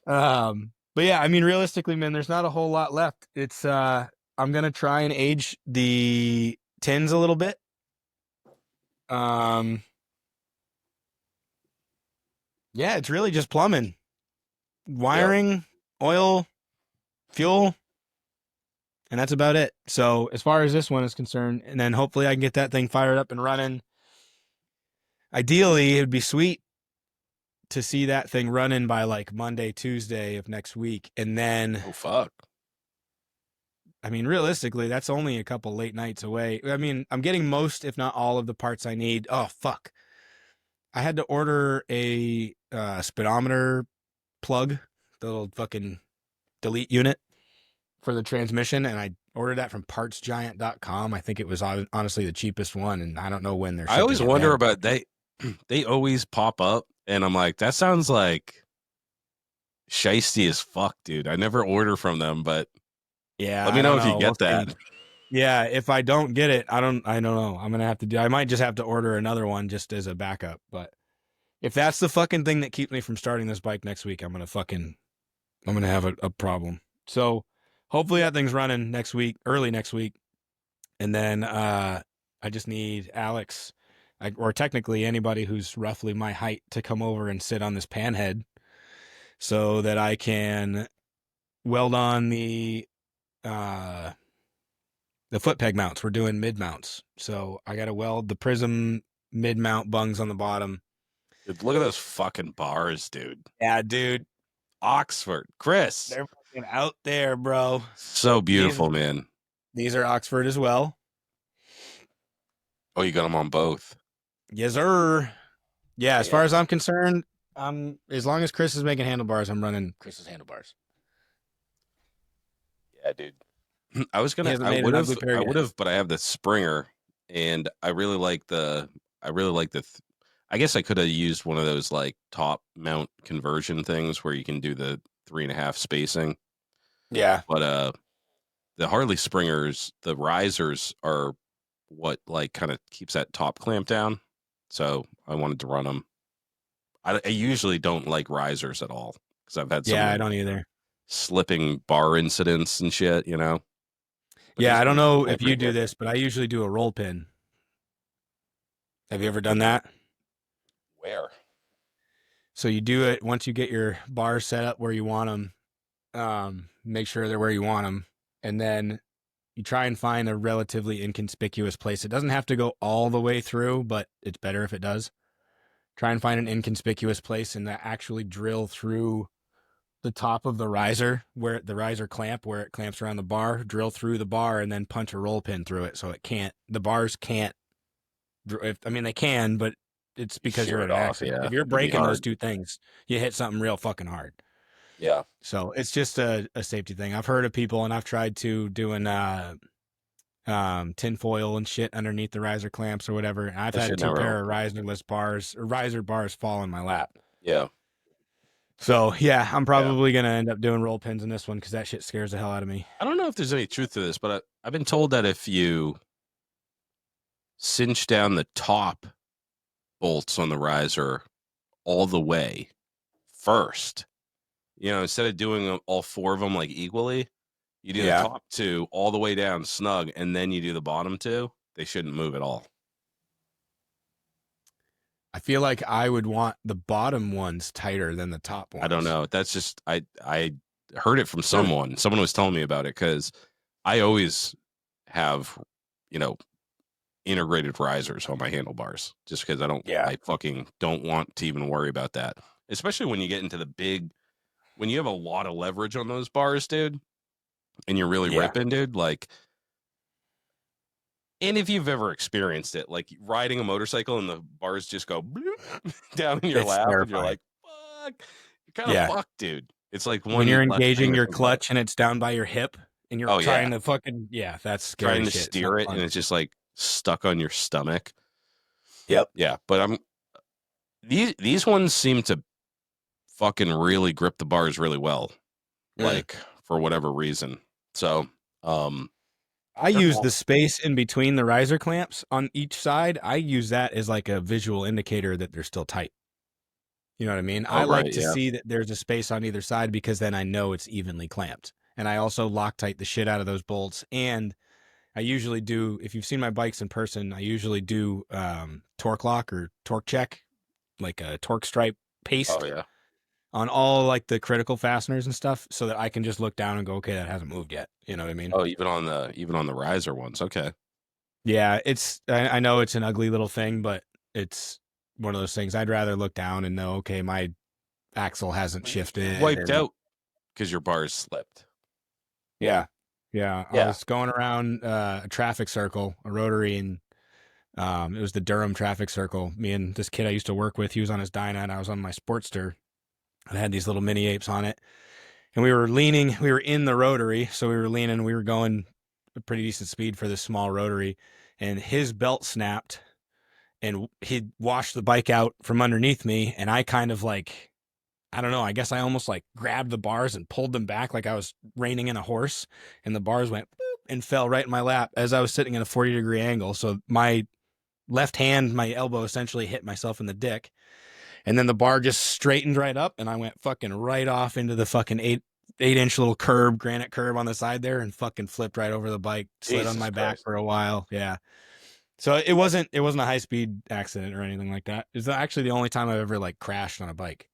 yeah, I mean, realistically, man, there's not a whole lot left. It's, I'm going to try and age the tins a little bit. Yeah, it's really just plumbing. Wiring, oil, fuel, and that's about it. So as far as this one is concerned, and then hopefully I can get that thing fired up and running. Ideally, it would be sweet to see that thing running by like Monday, Tuesday of next week. And then, oh, fuck. I mean, realistically, that's only a couple late nights away. I mean, I'm getting most, if not all of the parts I need. Oh, fuck. I had to order a speedometer plug, the little fucking delete unit for the transmission, and I ordered that from partsgiant.com. I think it was honestly the cheapest one, and I don't know when they're shipping. I always wonder about they always pop up, and I'm like, that sounds like shiesty as fuck, dude. I never order from them, but yeah, let me know if you get that. Yeah, if I don't get it, I don't know. I'm gonna have to I might just have to order another one just as a backup, but if that's the fucking thing that keeps me from starting this bike next week, I'm going to have a problem. So hopefully that thing's running next week, early next week. And then I just need Alex, or technically anybody who's roughly my height, to come over and sit on this panhead so that I can weld on the foot peg mounts. We're doing mid mounts. So I got to weld the prism mid mount bungs on the bottom. Dude, look at those fucking bars, dude. Yeah, dude. Oxford. Chris. They're fucking out there, bro. So beautiful, man. These are Oxford as well. Oh, you got them on both. Yes, sir. Yeah, as far as I'm concerned, as long as Chris is making handlebars, I'm running Chris's handlebars. Yeah, dude. I would have, but I have the Springer, and I really like the I guess I could have used one of those like top mount conversion things where you can do the 3.5 spacing. Yeah. But the Harley Springers, the risers are what like kind of keeps that top clamp down. So I wanted to run them. I usually don't like risers at all because I've had some I don't either. Slipping bar incidents and shit, you know. But yeah, I don't know if you do this, but I usually do a roll pin. Have you ever done that? Where? So you do it once you get your bars set up where you want them, make sure they're where you want them, and then you try and find a relatively inconspicuous place. It doesn't have to go all the way through, but it's better if it does. Try and find an inconspicuous place and actually drill through the top of the riser, where the riser clamp, where it clamps around the bar, drill through the bar and then punch a roll pin through it. So the bars can't, they can, but it's because you're an accident. Yeah. If you're breaking those two things, you hit something real fucking hard. Yeah. So it's just a safety thing. I've heard of people, and I've tried to doing tin foil and shit underneath the riser clamps or whatever. And I've had 2 pair of riser bars fall in my lap. Yeah. So yeah, I'm probably gonna end up doing roll pins in this one because that shit scares the hell out of me. I don't know if there's any truth to this, but I've been told that if you cinch down the top bolts on the riser all the way first, instead of doing all 4 of them like equally, you do the top 2 all the way down snug, and then you do the bottom 2. They shouldn't move at all. I feel like I would want the bottom ones tighter than the top ones. I don't know. That's just I heard it from someone. Someone was telling me about it because I always have, integrated risers on my handlebars just because I fucking don't want to even worry about that. Especially when you get into when you have a lot of leverage on those bars, dude, and you're really ripping, dude, like And if you've ever experienced it, like riding a motorcycle and the bars just go down in your lap, terrifying. and you're like, fuck, you're kind of fucked, dude. It's like when you're less thing engaging to your think clutch and it's down by your hip and you're trying to fucking, that's scary trying to shit. steer it and it's just like stuck on your stomach. Yep. Yeah, but these ones seem to fucking really grip the bars really well, like for whatever reason. So, I use the space in between the riser clamps on each side. I use that as like a visual indicator that they're still tight. You know what I mean? I like to see that there's a space on either side because then I know it's evenly clamped. And I also Loctite the shit out of those bolts. And I usually do, if you've seen my bikes in person, I usually do torque lock or torque check, like a torque stripe paste on all like the critical fasteners and stuff, so that I can just look down and go, okay, that hasn't moved yet. You know what I mean? Oh, even on the riser ones. Okay. Yeah, I know it's an ugly little thing, but it's one of those things. I'd rather look down and know, okay, my axle hasn't shifted. Wiped out because your bars slipped. Yeah. I was going around a traffic circle, a rotary, and it was the Durham traffic circle. Me and this kid I used to work with, he was on his Dyna and I was on my Sportster. I had these little mini apes on it. And we were in the rotary, so we were leaning, we were going a pretty decent speed for this small rotary, and his belt snapped and he washed the bike out from underneath me, and I kind of like, I don't know, I guess I almost like grabbed the bars and pulled them back like I was reining in a horse, and the bars went boop and fell right in my lap as I was sitting in a 40-degree angle. So my left hand, my elbow essentially hit myself in the dick, and then the bar just straightened right up, and I went fucking right off into the fucking 8-inch little granite curb on the side there, and fucking flipped right over the bike, slid on my back for a while. Yeah. So it wasn't a high speed accident or anything like that. It's actually the only time I've ever like crashed on a bike.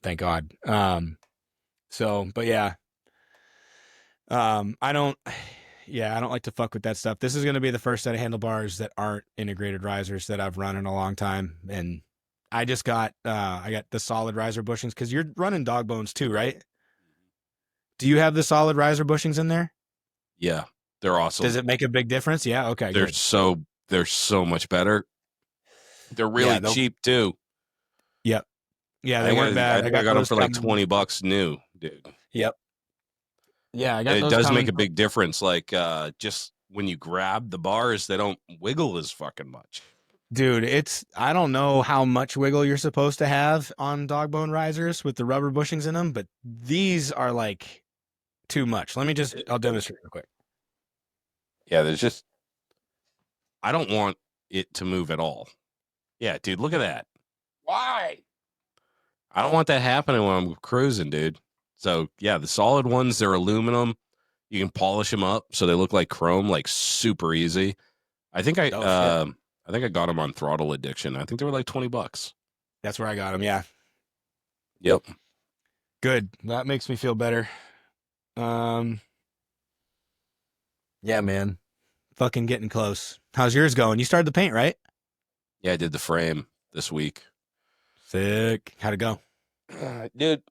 Thank God. But yeah. I don't like to fuck with that stuff. This is going to be the first set of handlebars that aren't integrated risers that I've run in a long time. And I just got, I got the solid riser bushings, cause you're running dog bones too, right? Do you have the solid riser bushings in there? Yeah. They're awesome. Does it make a big difference? Yeah. Okay. They're so much better. They're really cheap too. Yep. Yeah, they weren't bad. I got them for like $20 new, dude. Yep. Yeah, I got it does make a big difference. Like just when you grab the bars, they don't wiggle as fucking much. Dude, I don't know how much wiggle you're supposed to have on dog bone risers with the rubber bushings in them, but these are like too much. I'll demonstrate real quick. Yeah, I don't want it to move at all. Yeah, dude, look at that. Why? I don't want that happening when I'm cruising, dude. So, yeah, the solid ones, they're aluminum. You can polish them up so they look like chrome, like super easy. I think I got them on Throttle Addiction. I think they were like $20. That's where I got them, yeah. Yep. Good. That makes me feel better. Yeah, man. Fucking getting close. How's yours going? You started the paint, right? Yeah, I did the frame this week. Sick. How'd it go? Dude,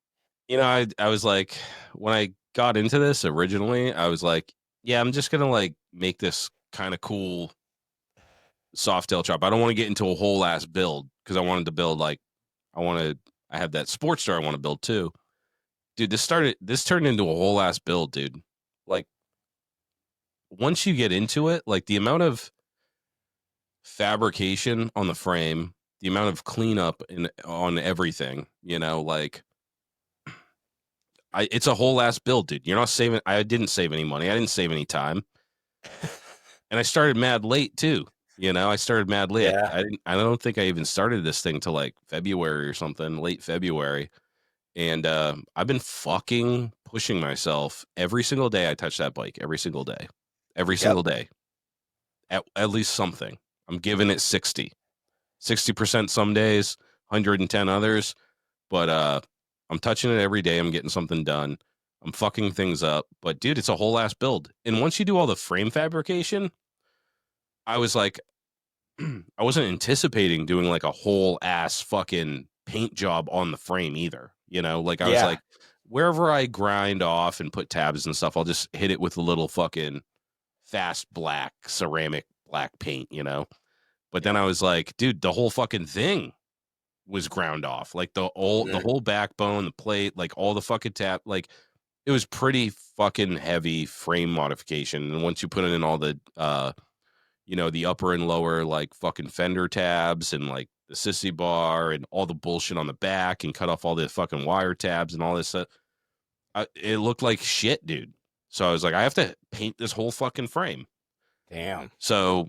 I was like, when I got into this originally, I was like, yeah, I'm just going to like make this kind of cool soft tail chop. I don't want to get into a whole ass build because I wanted to build like, I have that Sportster I want to build too. Dude, this turned into a whole ass build, dude. Like, once you get into it, like the amount of fabrication on the frame, the amount of cleanup on everything, like it's a whole ass build, dude. You're not saving. I didn't save any money. I didn't save any time. And I started mad late too. I started mad late. Yeah. I don't think I even started this thing till like February or something, late February. And I've been fucking pushing myself every single day. I touch that bike every single day. Every single day. At least something. I'm giving it 60% some days, 110 others. But I'm touching it every day. I'm getting something done. I'm fucking things up. But dude, it's a whole ass build. And once you do all the frame fabrication, I was like, I wasn't anticipating doing like a whole ass fucking paint job on the frame either. Like I was like, wherever I grind off and put tabs and stuff, I'll just hit it with a little fucking fast black ceramic black paint, you know. But then I was like, dude, the whole fucking thing was ground off, like the whole backbone, the plate, like all the fucking tap, like it was pretty fucking heavy frame modification. And once you put in all the you know, the upper and lower like fucking fender tabs and like the sissy bar and all the bullshit on the back and cut off all the fucking wire tabs and all this stuff, it looked like shit, dude. So I was like, I have to paint this whole fucking frame. Damn. So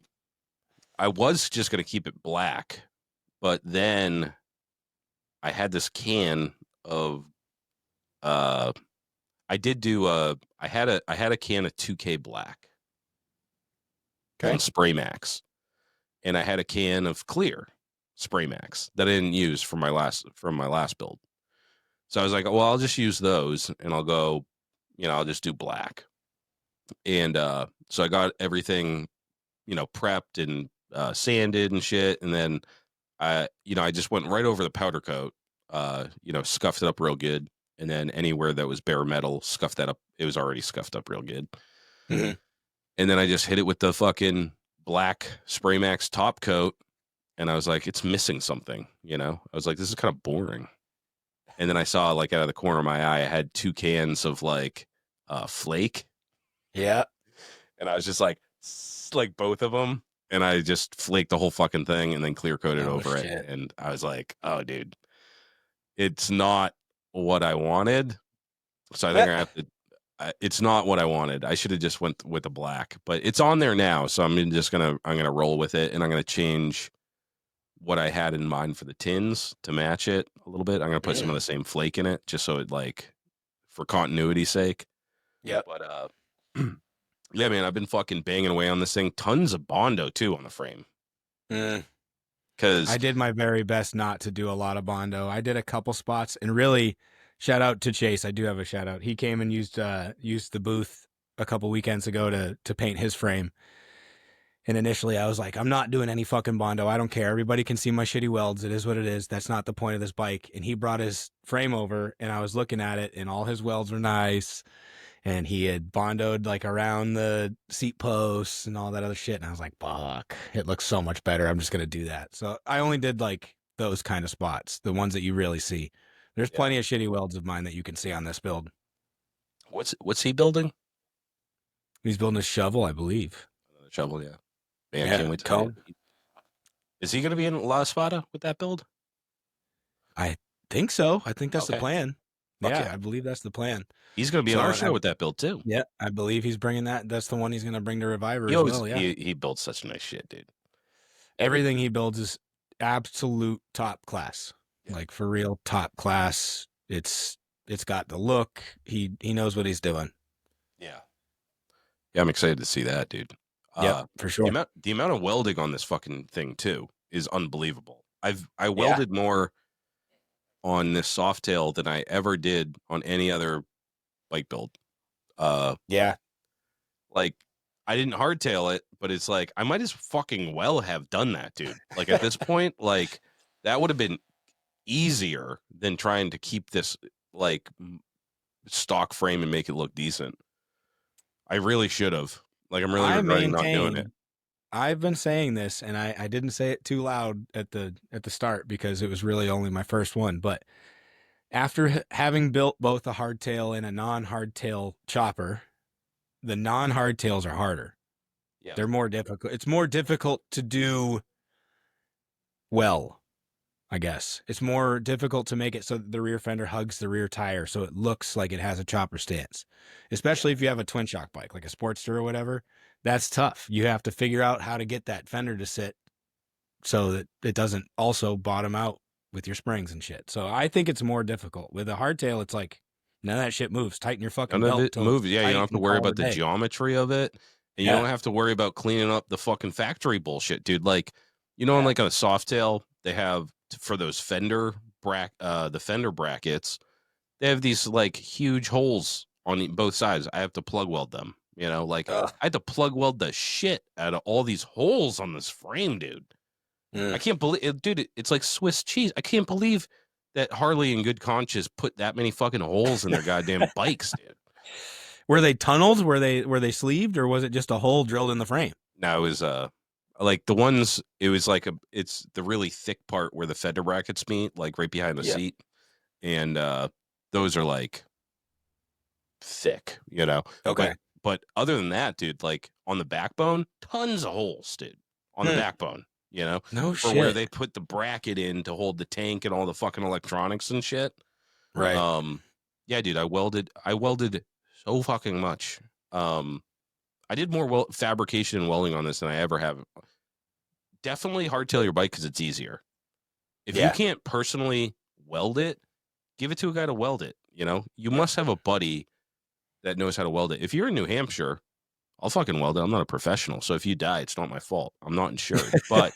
I was just gonna keep it black, but then I had this can of I did do I had a can of 2K black on Spray Max, and I had a can of clear Spray Max that I didn't use from my last build. So I was like, well, I'll just use those and I'll go, you know, I'll just do black. And so I got everything, you know, prepped and sanded and shit, and then I just went right over the powder coat, you know, scuffed it up real good. And then anywhere that was bare metal, scuffed that up. It was already scuffed up real good. Mm-hmm. And then I just hit it with the fucking black Spray Max top coat. And I was like, it's missing something, you know? I was like, this is kind of boring. And then I saw, like, out of the corner of my eye, I had 2 cans of, like, Flake. Yeah. And I was just like both of them. And I just flaked the whole fucking thing and then clear coated over it. And I was like, oh, dude, it's not what I wanted. So I think I have to, it's not what I wanted. I should have just went with the black, but it's on there now. So I'm going to roll with it, and I'm going to change what I had in mind for the tins to match it a little bit. I'm going to put some of the same flake in it just so it, like, for continuity's sake. Yeah. But, yeah, man, I've been fucking banging away on this thing. Tons of Bondo too on the frame. Because I did my very best not to do a lot of Bondo. I did a couple spots, and really, shout out to Chase. I do have a shout out. He came and used the booth a couple weekends ago to paint his frame. And initially I was like, I'm not doing any fucking Bondo. I don't care. Everybody can see my shitty welds. It is what it is. That's not the point of this bike. And he brought his frame over, and I was looking at it, and all his welds were nice. And he had Bondoed like around the seat posts and all that other shit. And I was like, fuck, it looks so much better. I'm just going to do that. So I only did like those kind of spots, the ones that you really see. There's plenty of shitty welds of mine that you can see on this build. What's he building? He's building a shovel, I believe. Another shovel, yeah. Man, I can't wait to Is he going to be in La Espada with that build? I think so. I think that's the plan. Okay. Yeah, I believe that's the plan. He's going to be on our show with that build too. Yeah, I believe he's bringing that. That's the one he's going to bring to Reviver as well. Yeah, he builds such nice shit, dude. Everything he builds is absolute top class. Yeah. Like, for real, top class. It's got the look. He knows what he's doing. Yeah. Yeah, I'm excited to see that, dude. Yeah, for sure. The amount of welding on this fucking thing too is unbelievable. I welded more on this Softail than I ever did on any other bike build. Like, I didn't hardtail it, but it's like I might as fucking well have done that, dude. Like, at this point, like, that would have been easier than trying to keep this like stock frame and make it look decent. I really should have. Like, I'm really regretting not doing it. I've been saying this, and I didn't say it too loud at the start because it was really only my first one. But after having built both a hardtail and a non-hardtail chopper, the non-hardtails are harder. Yeah. They're more difficult. It's more difficult to do well, I guess. It's more difficult to make it so that the rear fender hugs the rear tire so it looks like it has a chopper stance. Especially if you have a twin shock bike, like a Sportster or whatever. That's tough. You have to figure out how to get that fender to sit so that it doesn't also bottom out with your springs and shit. So I think it's more difficult. With a hardtail, it's like, none of that shit moves. Tighten your fucking belt. It moves. Yeah, you don't have to worry about the geometry of it. And you don't have to worry about cleaning up the fucking factory bullshit, dude. Like, you know, on like a Softail, they have, for those fender the fender brackets, they have these like huge holes on both sides. I have to plug weld them. You know, like I had to plug weld the shit out of all these holes on this frame, dude. I can't believe it, dude. It's like Swiss cheese. I can't believe that Harley in good conscience put that many fucking holes in their goddamn bikes, dude. Were they tunneled? Were they sleeved, or was it just a hole drilled in the frame? No, it was Like the ones, it was like it's the really thick part where the fender brackets meet, like right behind the seat. And those are like thick, you know. Okay. But other than that, dude, like on the backbone, tons of holes, dude. On the backbone, you know, No for shit. where they put the bracket in to hold the tank and all the fucking electronics and shit. Right. Yeah, dude, I welded so fucking much. I did more fabrication and welding on this than I ever have. Definitely hardtail your bike because it's easier. If you can't personally weld it, give it to a guy to weld it. You know, you must have a buddy that knows how to weld it. If you're in New Hampshire, I'll fucking weld it. I'm not a professional. So if you die, it's not my fault. I'm not insured. But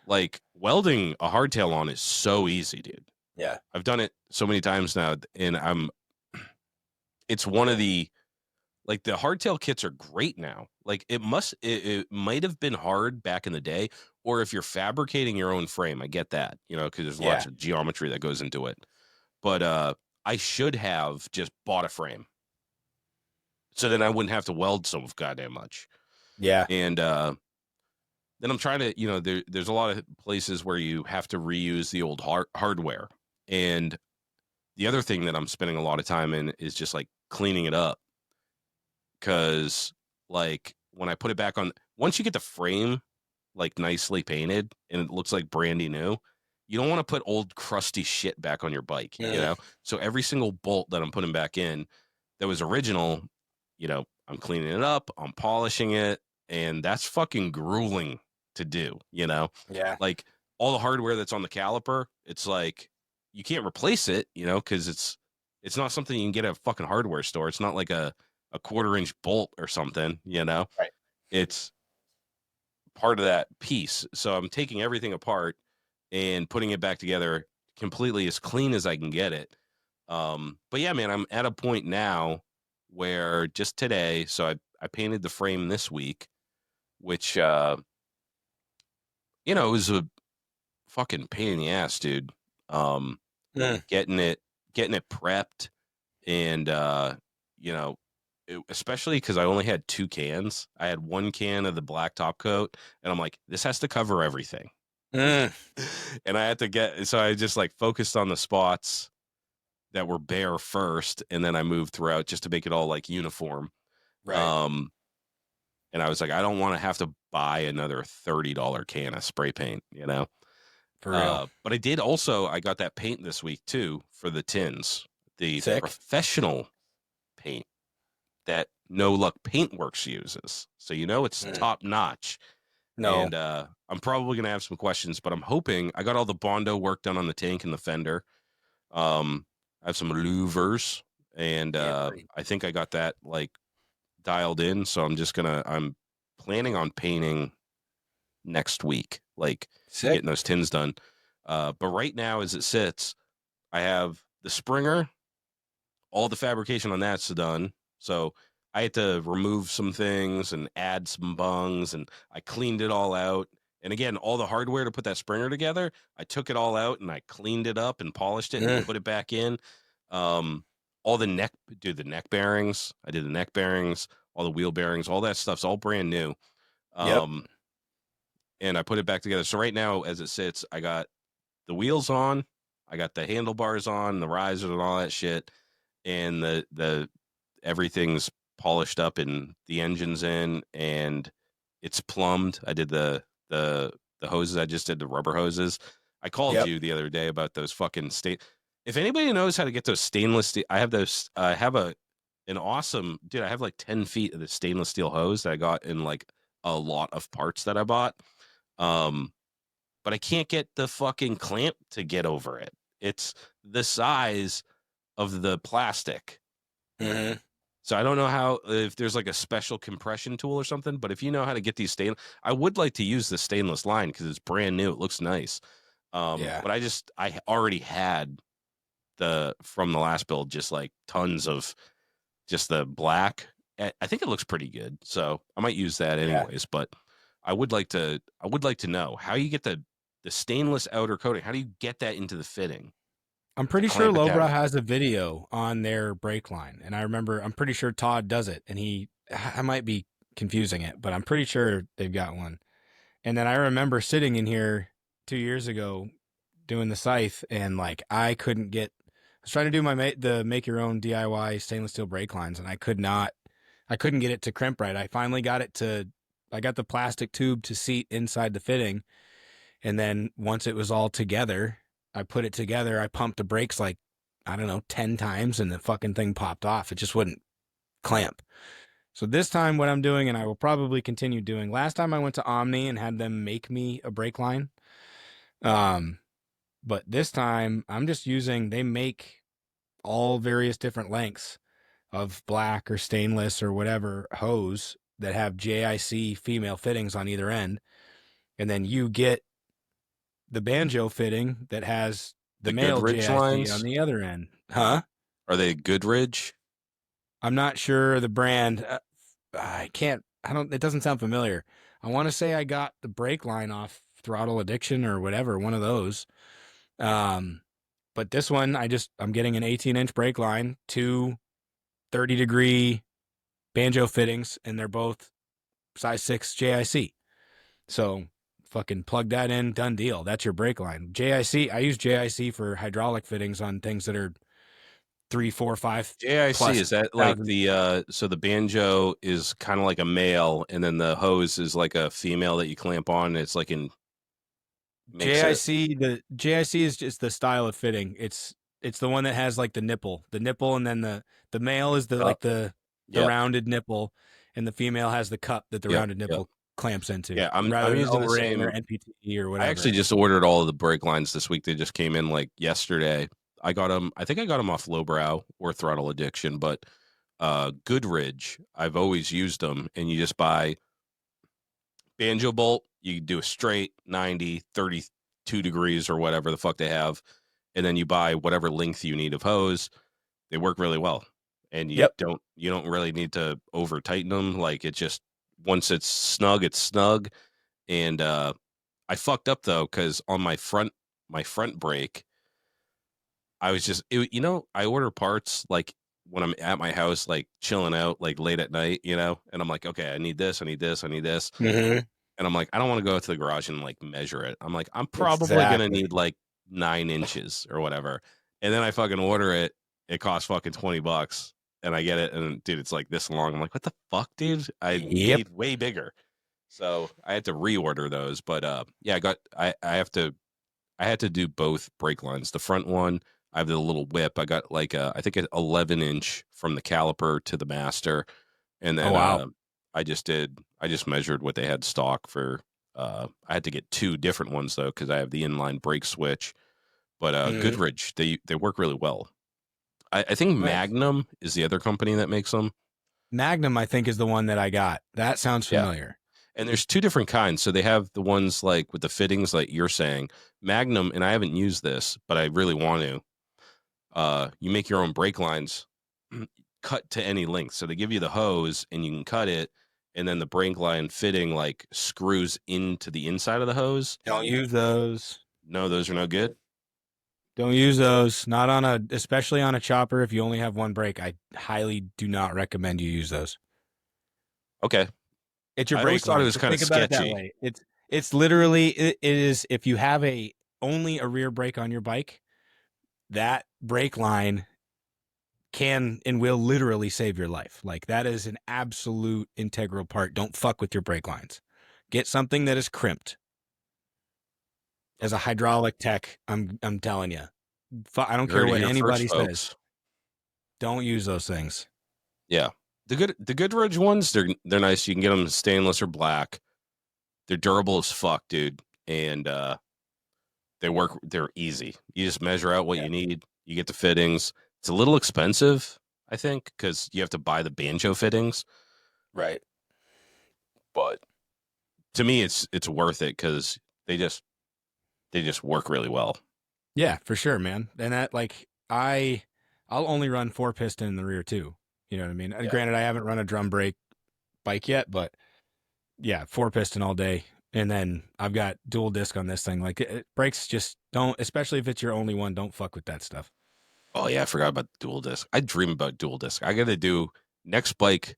like welding a hardtail on is so easy, dude. Yeah. I've done it so many times now. And it's one of the, like the hardtail kits are great now. Like it might have been hard back in the day, or if you're fabricating your own frame, I get that, you know, because there's lots of geometry that goes into it. But I should have just bought a frame, so then I wouldn't have to weld so goddamn much. Yeah. And then I'm trying to, you know, there's a lot of places where you have to reuse the old hardware. And the other thing that I'm spending a lot of time in is just like cleaning it up. Because like when I put it back on, once you get the frame like nicely painted and it looks like brandy new, you don't want to put old crusty shit back on your bike, you know? So every single bolt that I'm putting back in that was original, you know, I'm cleaning it up, I'm polishing it, and that's fucking grueling to do, you know? Yeah. Like all the hardware that's on the caliper, it's like you can't replace it, you know, because it's not something you can get at a fucking hardware store. It's not like a 1/4-inch bolt or something, you know? Right. It's part of that piece. So I'm taking everything apart and putting it back together completely as clean as I can get it. But yeah, man, I'm at a point now where just today, so I painted the frame this week, which, you know, it was a fucking pain in the ass, dude. Getting it prepped and, you know, especially because I only had 2 cans. I had 1 can of the black top coat, and I'm like, this has to cover everything. And I had to so I just like focused on the spots that were bare first, and then I moved throughout just to make it all like uniform. Right. And I was like, I don't want to have to buy another $30 can of spray paint, you know? For real. But I got that paint this week too for the tins, the professional paint that No Luck Paintworks uses. So, you know, it's top notch. No. And I'm probably going to have some questions, but I'm hoping I got all the Bondo work done on the tank and the fender. I have some louvers, and I think I got that like dialed in. So I'm planning on painting next week, like getting those tins done. But right now, as it sits, I have the Springer, all the fabrication on that's done. So I had to remove some things and add some bungs, and I cleaned it all out. And again, all the hardware to put that Springer together, I took it all out and I cleaned it up and polished it and put it back in. All the neck bearings. I did the neck bearings, all the wheel bearings, all that stuff's all brand new. And I put it back together. So right now, as it sits, I got the wheels on, I got the handlebars on, the risers and all that shit, and the everything's polished up and the engine's in and it's plumbed. I did the hoses. I just did the rubber hoses. I called you the other day about those fucking if anybody knows how to get those stainless steel, I have those. I have an awesome, dude. I have like 10 feet of the stainless steel hose that I got in like a lot of parts that I bought. But I can't get the fucking clamp to get over it. It's the size of the plastic. So I don't know if there's like a special compression tool or something, but if you know how to get these I would like to use the stainless line because it's brand new. It looks nice. But I already had from the last build, just like tons of just the black. I think it looks pretty good. So I might use that anyways, but I would like to know how you get the stainless outer coating. How do you get that into the fitting? I'm pretty sure Lobra has a video on their brake line, and I'm pretty sure Todd does it, and I might be confusing it, but I'm pretty sure they've got one. And then I remember sitting in here 2 years ago doing the scythe, and like I couldn't get. I was trying to do the make your own DIY stainless steel brake lines, and I couldn't get it to crimp right. I finally got it to. I got the plastic tube to seat inside the fitting, and then once it was all together, I put it together. I pumped the brakes like, I don't know, 10 times, and the fucking thing popped off. It just wouldn't clamp. So this time what I'm doing, and I will probably continue doing, last time I went to Omni and had them make me a brake line. But this time I'm just using, they make all various different lengths of black or stainless or whatever hose that have JIC female fittings on either end. And then you get the banjo fitting that has the male Goodrich JIC lines on the other end. Huh? Are they Goodrich? I'm not sure the brand. It doesn't sound familiar. I want to say I got the brake line off Throttle Addiction or whatever, one of those. But this one, I'm getting an 18-inch brake line, 2 30-degree banjo fittings, and they're both size 6 JIC. So fucking plug that in, done deal. That's your brake line. JIC, I use JIC for hydraulic fittings on things that are 3, 4, 5. JIC, is that like so the banjo is kind of like a male, and then the hose is like a female that you clamp on. It's like in JIC. The JIC is just the style of fitting. It's the one that has like the nipple, and then the male is the rounded nipple, and the female has the cup that the rounded nipple clamps into. Yeah, I'm using the same or NPT or whatever. I actually just ordered all of the brake lines this week. They just came in like yesterday. I got them. I think I got them off Lowbrow or Throttle Addiction, but Goodrich, I've always used them. And you just buy banjo bolt. You do a straight 90, 32 degrees or whatever the fuck they have, and then you buy whatever length you need of hose. They work really well, and you don't really need to over tighten them. Like it just once it's snug, it's snug. And I fucked up though because on my front brake. I was just, I order parts like when I'm at my house, like chilling out, like late at night, and I'm like, okay, I need this. Mm-hmm. And I'm like, I don't want to go to the garage and like measure it. I'm like, I'm probably going to need like 9 inches or whatever. And then I fucking order it. It costs fucking $20 and I get it. And dude, it's like this long. I'm like, what the fuck, dude? I need way bigger. So I had to reorder those. But yeah, I had to do both brake lines. The front one, I have the little whip. I got like I think an 11-inch from the caliper to the master, and then I just measured what they had stock for. I had to get 2 different ones though because I have the inline brake switch. But Goodrich, they work really well. I think Magnum is the other company that makes them. Magnum, I think, is the one that I got. That sounds familiar. And there's 2 different kinds. So they have the ones like with the fittings, like you're saying, Magnum, and I haven't used this, but I really want to. You make your own brake lines, cut to any length. So they give you the hose, and you can cut it, and then the brake line fitting like screws into the inside of the hose. Don't use those. No, those are no good. Don't use those. Especially on a chopper. If you only have one brake, I highly do not recommend you use those. Okay. It's your brake. I always thought it was kind of sketchy. It's literally it is if you have only a rear brake on your bike, that brake line can and will literally save your life. Like that is an absolute integral part. Don't fuck with your brake lines. Get something that is crimped. As a hydraulic tech, I'm telling you, I don't care what anybody says. Don't use those things. Yeah. The Goodrich ones, they're nice. You can get them stainless or black. They're durable as fuck, dude. And they're easy. You just measure out what you need. You get the fittings. It's a little expensive, I think, because you have to buy the banjo fittings. Right. But to me it's worth it because they just work really well. Yeah, for sure, man. And that I'll only run 4-piston in the rear too. You know what I mean? Yeah. Granted, I haven't run a drum brake bike yet, but yeah, 4-piston all day. And then I've got dual disc on this thing. Like brakes just don't, especially if it's your only one, don't fuck with that stuff. Oh yeah, I forgot about dual disc. I dream about dual disc. I got to do next bike.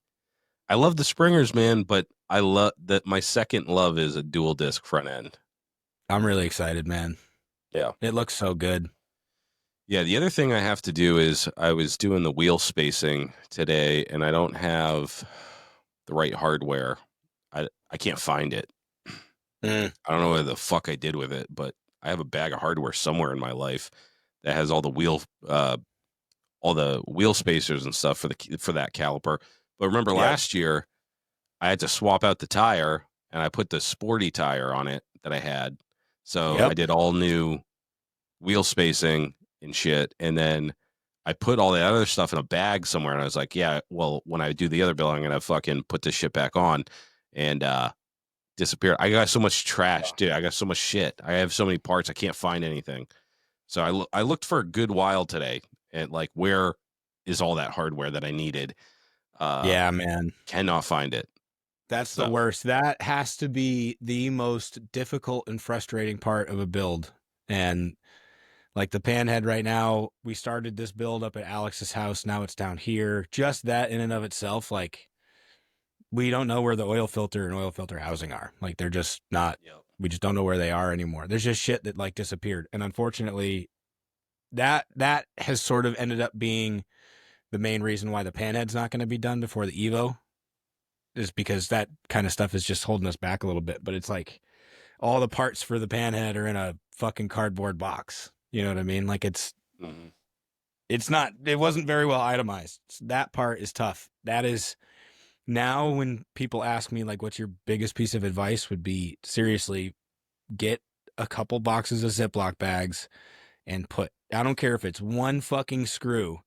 I love the Springers, man, but I love that. My second love is a dual disc front end. I'm really excited, man. Yeah. It looks so good. Yeah, the other thing I have to do is I was doing the wheel spacing today, and I don't have the right hardware. I can't find it. I don't know what the fuck I did with it, but I have a bag of hardware somewhere in my life that has all the wheel spacers and stuff for that caliper. But remember last year, I had to swap out the tire, and I put the sporty tire on it that I had. So I did all new wheel spacing and shit, and then I put all the other stuff in a bag somewhere, and I was like, yeah, well, when I do the other bill, I'm gonna fucking put this shit back on, and disappear. I got so much trash, dude. I got so much shit. I have so many parts. I can't find anything. So I looked for a good while today, and like, where is all that hardware that I needed? Yeah, man. Cannot find it. That's the worst. That has to be the most difficult and frustrating part of a build. And like the panhead right now, we started this build up at Alex's house. Now it's down here. Just that in and of itself, like, we don't know where the oil filter and oil filter housing are. Like, they're just not, we just don't know where they are anymore. There's just shit that like disappeared. And unfortunately, that has sort of ended up being the main reason why the panhead's not going to be done before the Evo, is because that kind of stuff is just holding us back a little bit. But it's like all the parts for the panhead are in a fucking cardboard box. You know what I mean? Like, it's not, it wasn't very well itemized. That part is tough. That is, now when people ask me like, what's your biggest piece of advice, would be, seriously, get a couple boxes of Ziploc bags and put, I don't care if it's one fucking screw,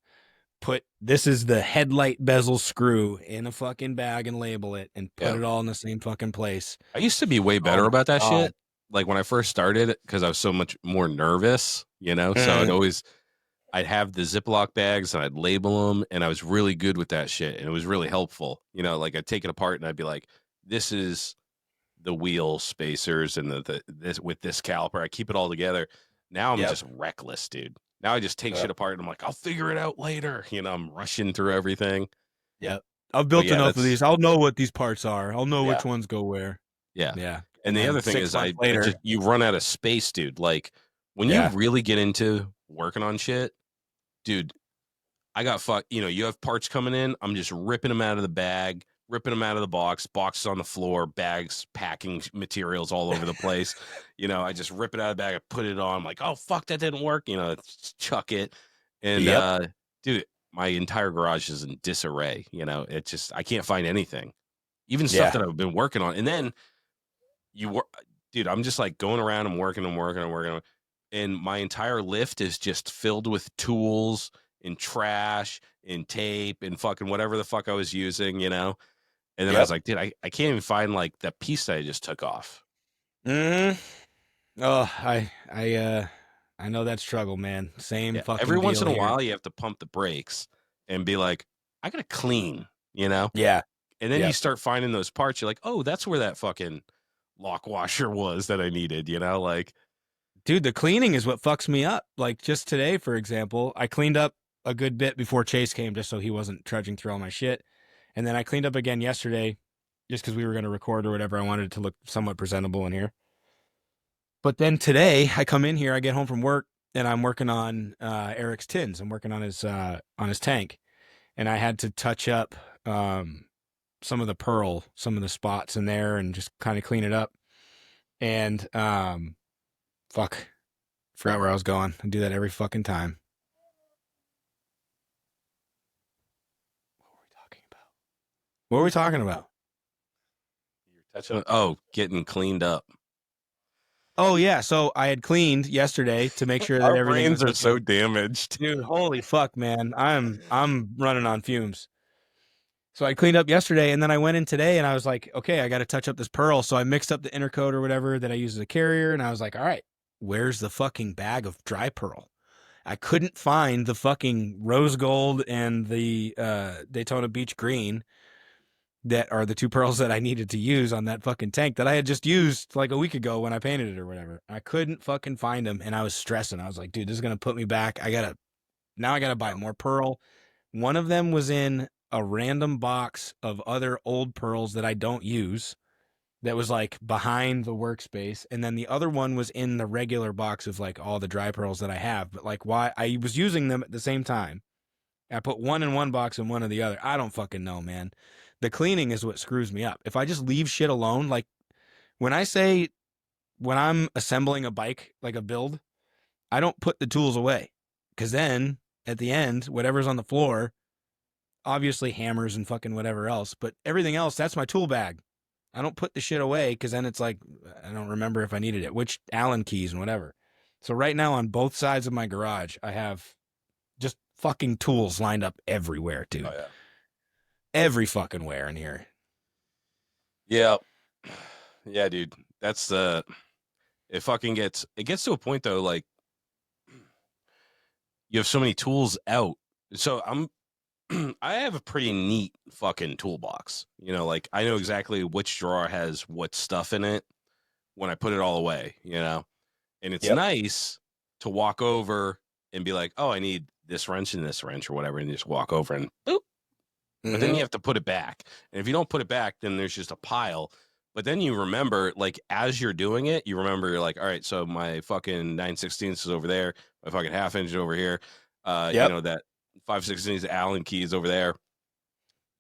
put, this is the headlight bezel screw in a fucking bag and label it and put it all in the same fucking place. I used to be way better about that shit. Like when I first started, because I was so much more nervous, you know? So I'd have the Ziploc bags and I'd label them, and I was really good with that shit. And it was really helpful. You know, like I'd take it apart and I'd be like, this is the wheel spacers and this with this caliper. I keep it all together. Now I'm just reckless, dude. Now I just take shit apart and I'm like, I'll figure it out later. You know, I'm rushing through everything. Yep. I've built enough of these. I'll know what these parts are. I'll know which ones go where. Yeah. Yeah. And the other thing is you run out of space, dude. Like when you really get into working on shit, dude, I got you have parts coming in. I'm just ripping them out of the bag, ripping them out of the boxes on the floor, bags, packing materials all over the place. You know, I just rip it out of the bag, I put it on. I'm like, oh, fuck, that didn't work. You know, chuck it. And, dude, my entire garage is in disarray. You know, it's just, I can't find anything, even stuff that I've been working on. And then dude, I'm just like going around and working. And my entire lift is just filled with tools and trash and tape and fucking whatever the fuck I was using, you know? And then I was like, dude, I can't even find like that piece that I just took off. Oh, I know that struggle, man. Same fucking every once in a here. while you have to pump the brakes and be like, I gotta clean, you know? Yeah. And then you start finding those parts. You're like, oh, that's where that fucking lock washer was that I needed, you know? Like, dude, the cleaning is what fucks me up. Like just today, for example, I cleaned up a good bit before Chase came, just so he wasn't trudging through all my shit. And then I cleaned up again yesterday just because we were going to record or whatever. I wanted it to look somewhat presentable in here. But then today I come in here, I get home from work, and I'm working on Eric's tins. I'm working on his tank. And I had to touch up some of the pearl, some of the spots in there, and just kind of clean it up. And forgot where I was going. I do that every fucking time. What were we talking about? You're touching getting cleaned up. Oh yeah, so I had cleaned yesterday to make sure that our everything brains are so damaged. Dude, holy fuck, man. I'm running on fumes. So I cleaned up yesterday, and then I went in today, and I was like, okay, I got to touch up this pearl. So I mixed up the intercoat or whatever that I use as a carrier, and I was like, all right, where's the fucking bag of dry pearl? I couldn't find the fucking rose gold and the Daytona Beach green that are the two pearls that I needed to use on that fucking tank that I had just used like a week ago when I painted it or whatever. I couldn't fucking find them, and I was stressing. I was like, dude, this is going to put me back. Now I got to buy more pearl. One of them was in a random box of other old pearls that I don't use that was like behind the workspace, and then the other one was in the regular box of like all the dry pearls that I have. But like, why I was using them at the same time. I put one in one box and one in the other. I don't fucking know, man. The cleaning is what screws me up. If I just leave shit alone, like when I'm assembling a bike, like a build, I don't put the tools away, because then at the end, whatever's on the floor, obviously hammers and fucking whatever else, but everything else, that's my tool bag. I don't put the shit away, because then it's like, I don't remember if I needed it, which Allen keys and whatever. So right now on both sides of my garage, I have just fucking tools lined up everywhere, dude. Oh, yeah. Every fucking where in here. Yeah. Yeah, dude. That's the... It gets to a point, though, like, you have so many tools out. So I have a pretty neat fucking toolbox. You know, like, I know exactly which drawer has what stuff in it when I put it all away, you know? And it's nice to walk over and be like, oh, I need this wrench and this wrench or whatever, and you just walk over and boop. But then you have to put it back. And if you don't put it back, then there's just a pile. But then you remember, like, as you're doing it, you remember, you're like, all right, so my fucking 9/16 is over there. My fucking half inch is over here. You know, that 5/16 Allen key is over there.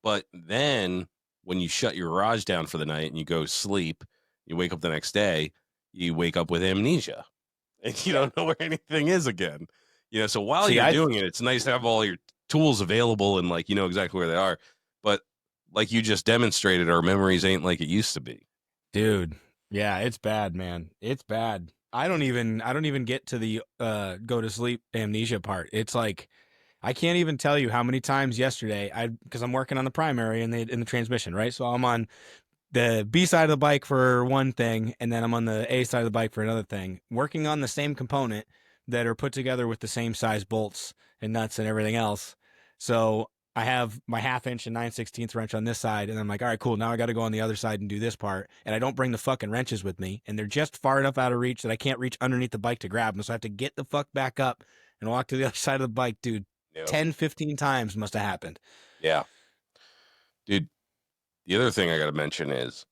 But then when you shut your garage down for the night and you go sleep, you wake up the next day, you wake up with amnesia. And you don't know where anything is again. You know, so while you're doing it, it's nice to have all your tools available and, like, you know exactly where they are. But like you just demonstrated, our memories ain't like it used to be. Dude, yeah, it's bad, man. It's bad. I don't even get to the go to sleep amnesia part. It's like, I can't even tell you how many times yesterday, because I'm working on the primary and in the transmission, right? So I'm on the B side of the bike for one thing, and then I'm on the A side of the bike for another thing, working on the same component that are put together with the same size bolts and nuts and everything else. So I have my 1/2 inch and 9/16 wrench on this side, and I'm like, all right, cool. Now I got to go on the other side and do this part. And I don't bring the fucking wrenches with me, and they're just far enough out of reach that I can't reach underneath the bike to grab them. So I have to get the fuck back up and walk to the other side of the bike, dude. 10, 15 times must have happened. Yeah. Dude, the other thing I got to mention is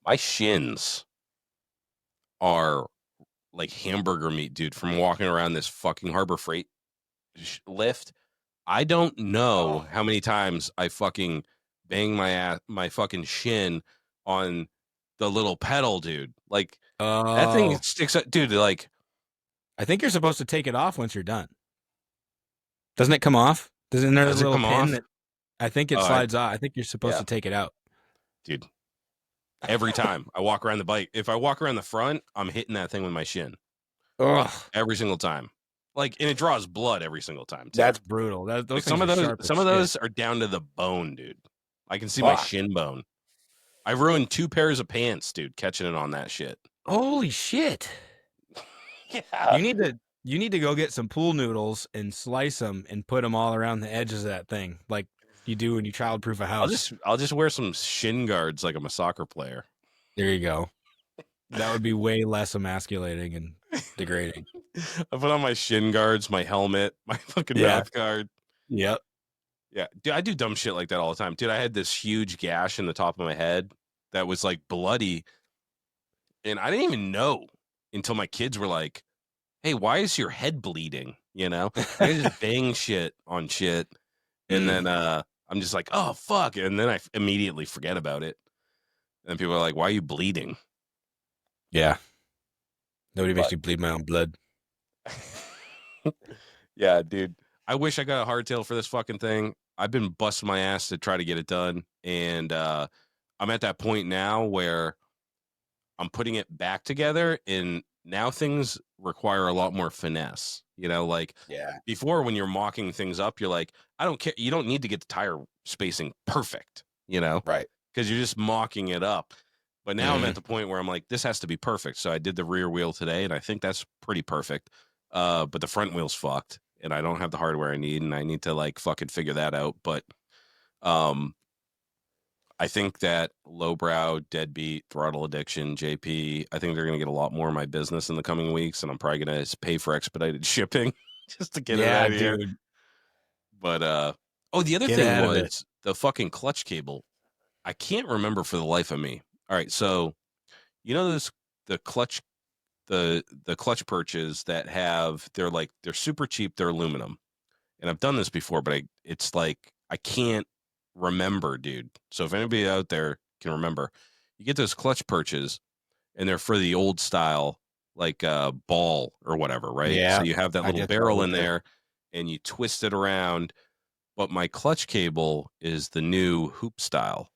my shins are like hamburger meat, dude, from walking around this fucking Harbor Freight lift. I don't know how many times I fucking bang my fucking shin on the little pedal, dude. Like, that thing sticks up, dude. Like, I think you're supposed to take it off once you're done. Doesn't it come off? Doesn't there a little pin that I think it slides off? I think you're supposed to take it out. Dude, every time I walk around the bike, if I walk around the front, I'm hitting that thing with my shin. Ugh. Every single time. Like, and it draws blood every single time, too. That's brutal. Those some of those are down to the bone, dude. I can see my shin bone. I ruined 2 pairs of pants, dude, catching it on that shit. Holy shit. Yeah. You need to go get some pool noodles and slice them and put them all around the edges of that thing, like you do when you childproof a house. I'll just wear some shin guards like I'm a soccer player. There you go. That would be way less emasculating and degrading. I put on my shin guards, my helmet, my fucking mouth guard. Yep. Yeah, dude, I do dumb shit like that all the time. Dude, I had this huge gash in the top of my head that was like bloody, and I didn't even know until my kids were like, hey, why is your head bleeding? You know, I just bang shit on shit. And then I'm just like, oh, fuck. And then I immediately forget about it. And people are like, why are you bleeding? Yeah. Nobody makes me bleed my own blood. Yeah, dude. I wish I got a hardtail for this fucking thing. I've been busting my ass to try to get it done. And I'm at that point now where I'm putting it back together, and now things require a lot more finesse. You know, like before when you're mocking things up, you're like, I don't care. You don't need to get the tire spacing perfect, you know? Right. Because you're just mocking it up. But now I'm at the point where I'm like, this has to be perfect. So I did the rear wheel today, and I think that's pretty perfect. But the front wheel's fucked, and I don't have the hardware I need, and I need to like fucking figure that out. But I think that lowbrow, deadbeat, throttle addiction, JP, I think they're going to get a lot more of my business in the coming weeks, and I'm probably going to pay for expedited shipping just to get it out of here. But the other Get thing out of it. was the fucking clutch cable. I can't remember for the life of me. All right, so you know the clutch perches that they're super cheap, they're aluminum. And I've done this before, but it's like I can't remember, dude. So if anybody out there can remember, you get those clutch perches and they're for the old style, like ball or whatever, right? Yeah, so you have that little barrel in there and you twist it around. But my clutch cable is the new hoop style.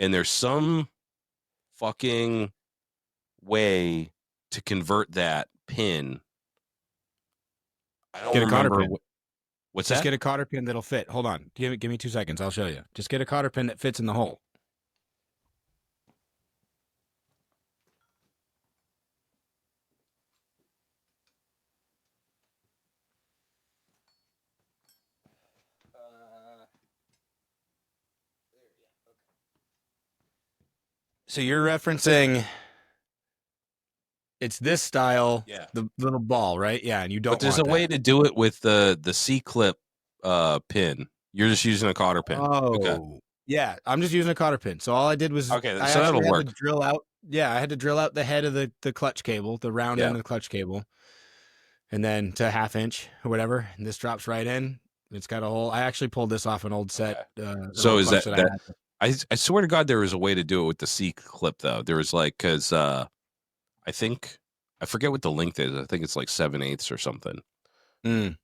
And there's some fucking way to convert that pin. I don't remember. What's that? Just get a cotter pin that'll fit. Hold on. Give me 2 seconds. I'll show you. Just get a cotter pin that fits in the hole. So you're referencing it's this style, the little ball, right? Yeah, and you don't. But there's a way to do it with the C-clip pin. You're just using a cotter pin. Oh, okay. Yeah. I'm just using a cotter pin. So all I did was so that'll work. To drill out. Yeah, I had to drill out the head of the clutch cable, the round end of the clutch cable, and then to 1/2 inch or whatever. And this drops right in. It's got a hole. I actually pulled this off an old set. So is that I swear to God, there was a way to do it with the C-clip though. There was because I forget what the length is. I think it's like 7/8 or something. Mm.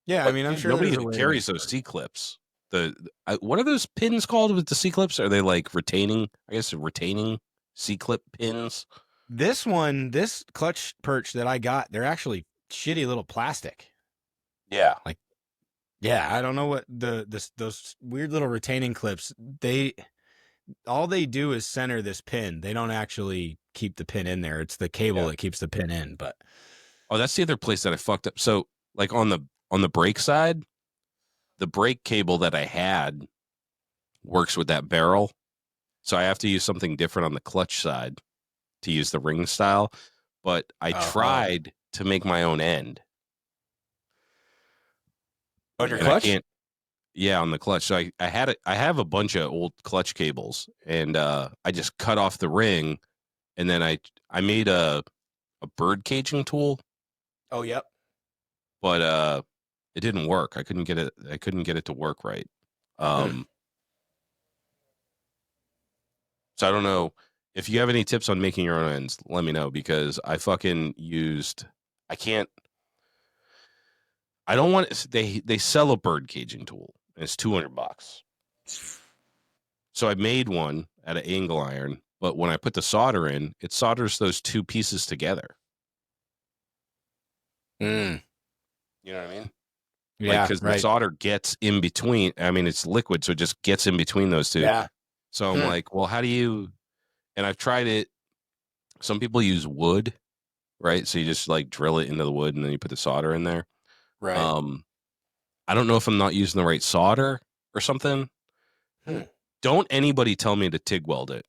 Yeah, but I mean, I'm sure nobody carries those C-clips. What are those pins called with the C-clips? Are they like retaining? I guess retaining C-clip pins. This clutch perch that I got, they're actually shitty little plastic. Yeah, I don't know what those weird little retaining clips. All they do is center this pin. They don't actually keep the pin in there. It's the cable that keeps the pin in. But that's the other place that I fucked up. So like on the brake side, the brake cable that I had works with that barrel. So I have to use something different on the clutch side to use the ring style. But I tried to make my own end. On your clutch? Yeah, on the clutch. So I have a bunch of old clutch cables, and I just cut off the ring, and then I made a bird caging tool. Oh, yep. But it didn't work. I couldn't get it to work right. So I don't know if you have any tips on making your own ends. Let me know, because I fucking I don't want they sell a bird caging tool and it's $200. So I made one out of angle iron, but when I put the solder in, it solders those two pieces together. Mm. You know what I mean? Yeah, because the solder gets in between. I mean, it's liquid, so it just gets in between those two. Yeah. So I'm like, well, how do you? And I've tried it. Some people use wood, right? So you just like drill it into the wood and then you put the solder in there. Right. I don't know if I'm not using the right solder or something. Don't anybody tell me to TIG weld it.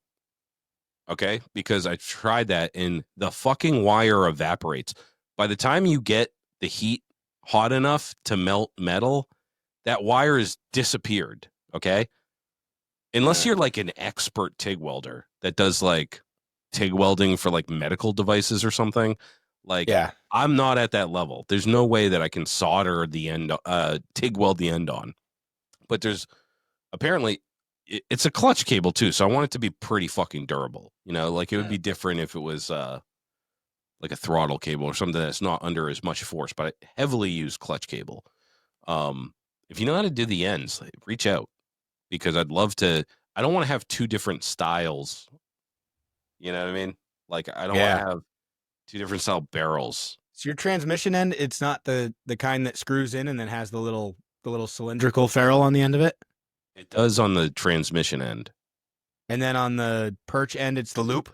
Okay? Because I tried that and the fucking wire evaporates. By the time you get the heat hot enough to melt metal, that wire is disappeared. Okay? Unless you're like an expert TIG welder that does like TIG welding for like medical devices or something. Like, I'm not at that level. There's no way that I can solder the end, TIG weld the end on. But there's apparently it's a clutch cable too, so I want it to be pretty fucking durable. You know, like it would be different if it was like a throttle cable or something that's not under as much force. But I heavily use clutch cable. If you know how to do the ends, like, reach out, because I'd love to. I don't want to have two different styles. You know what I mean? Like I don't want to have two different style barrels. So your transmission end, it's not the kind that screws in and then has the little cylindrical ferrule on the end of it? It does on the transmission end. And then on the perch end, it's the loop?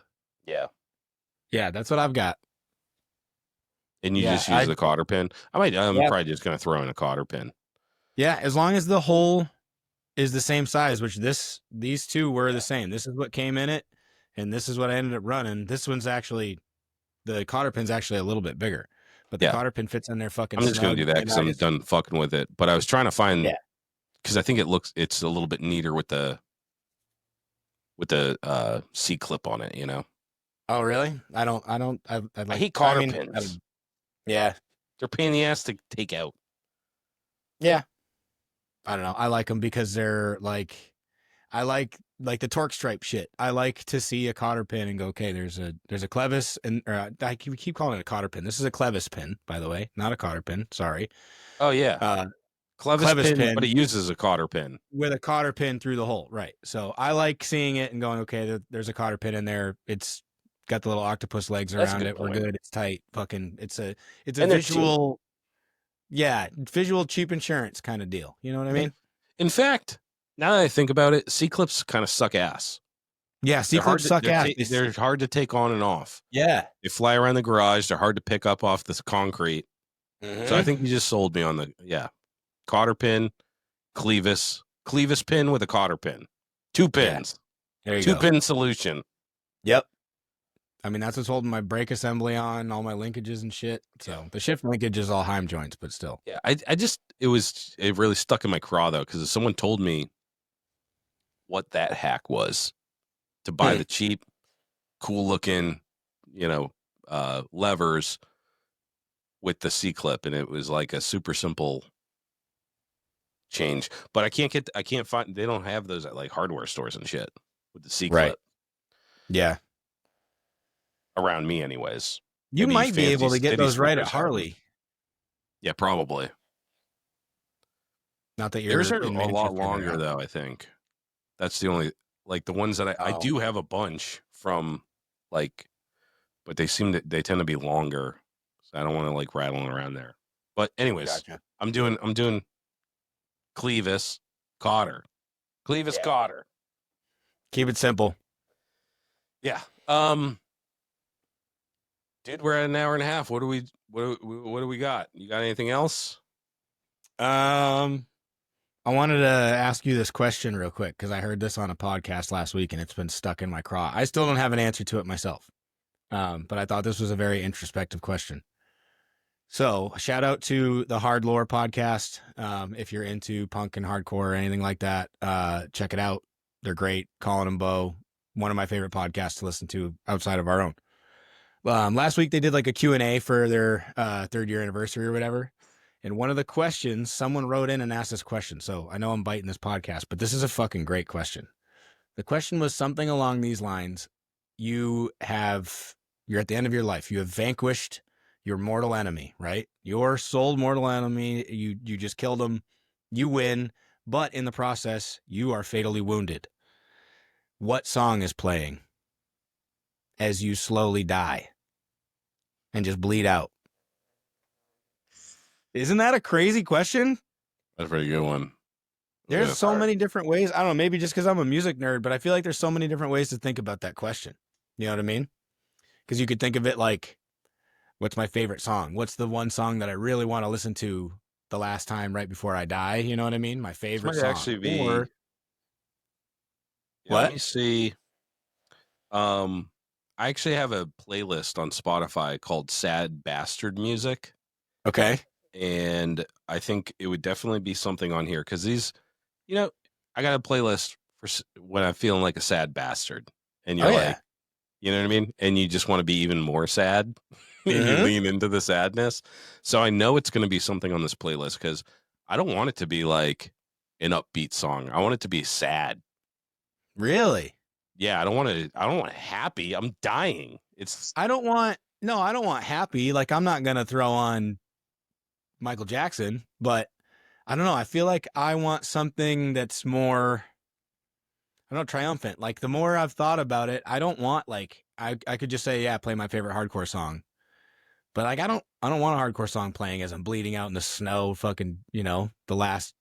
Yeah. Yeah, that's what I've got. And you just use the cotter pin? I'm probably just going to throw in a cotter pin. Yeah, as long as the hole is the same size, which these two were the same. This is what came in it, and this is what I ended up running. This one's actually, the cotter pin's actually a little bit bigger, but the cotter pin fits in there fucking I'm just going to do that because I'm done fucking with it. But I was trying to find because I think it's a little bit neater with the C clip on it, you know. Oh, really? I hate cotter pins. Yeah, they're a pain in the ass to take out. Yeah, I don't know. I like them because they're like, I like the torque stripe shit. I like to see a cotter pin and go, okay, there's a clevis, and I keep calling it a cotter pin. This is a clevis pin, by the way, not a cotter pin. Sorry. Oh yeah, clevis pin, but it uses a cotter pin with a cotter pin through the hole, right? So I like seeing it and going, okay, there's a cotter pin in there. It's got the little octopus legs around it. We're good. It's tight. Fucking, it's a visual, visual cheap insurance kind of deal. You know what I mean? In fact, now that I think about it, C clips kind of suck ass. Yeah, C clips suck ass. They're hard to take on and off. Yeah, they fly around the garage. They're hard to pick up off this concrete. Mm-hmm. So I think you just sold me on the cotter pin, clevis pin with a cotter pin, 2 pins. Yeah. There you go. 2-pin solution. Yep. I mean, that's what's holding my brake assembly on, all my linkages and shit. So the shift linkage is all Heim joints, but still. Yeah, it really stuck in my craw though, because someone told me what that hack was to buy the cheap, cool looking, levers with the C clip, and it was like a super simple change. But I can't find. They don't have those at like hardware stores and shit with the C clip. Right. Yeah. Around me, anyways. You might be able to get those right at Harley. Yeah, probably. Not that you're Theirs are a lot longer though. I think that's the only the ones that I do have a bunch from but they tend to be longer, so I don't want to rattling around there. But anyways, gotcha. I'm doing clevis cotter. Keep it simple. Yeah. Dude, we're at an hour and a half. What do we got? You got anything else? I wanted to ask you this question real quick because I heard this on a podcast last week and it's been stuck in my craw. I still don't have an answer to it myself, but I thought this was a very introspective question. So, shout out to the Hard Lore podcast. If you're into punk and hardcore or anything like that, check it out. They're great. Colin and Bo, one of my favorite podcasts to listen to outside of our own. Last week they did a Q&A for their 3rd year anniversary or whatever. And one of the questions, someone wrote in and asked this question. So I know I'm biting this podcast, but this is a fucking great question. The question was something along these lines. You're at the end of your life. You have vanquished your mortal enemy, right? Your sole mortal enemy. You just killed him. You win. But in the process, you are fatally wounded. What song is playing as you slowly die and just bleed out? Isn't that a crazy question? That's a pretty good one. There's so many different ways. I don't know, maybe just because I'm a music nerd, but I feel like there's so many different ways to think about that question. You know what I mean? Because you could think of it like, what's my favorite song? What's the one song that I really want to listen to the last time right before I die? You know what I mean? My favorite song. Actually be... Or... What? Let me see. I actually have a playlist on Spotify called Sad Bastard Music. Okay. And I think it would definitely be something on here because these, I got a playlist for when I'm feeling like a sad bastard. And you're you know what I mean? And you just want to be even more sad. Mm-hmm. You lean into the sadness. So I know it's going to be something on this playlist because I don't want it to be like an upbeat song. I want it to be sad. Really? Yeah, I don't want happy. I'm dying. I don't want happy. I'm not going to throw on Michael Jackson, but I don't know. I feel like I want something that's more, I don't know, triumphant. The more I've thought about it, I don't want I could just say, yeah, play my favorite hardcore song. But I don't want a hardcore song playing as I'm bleeding out in the snow, fucking, the last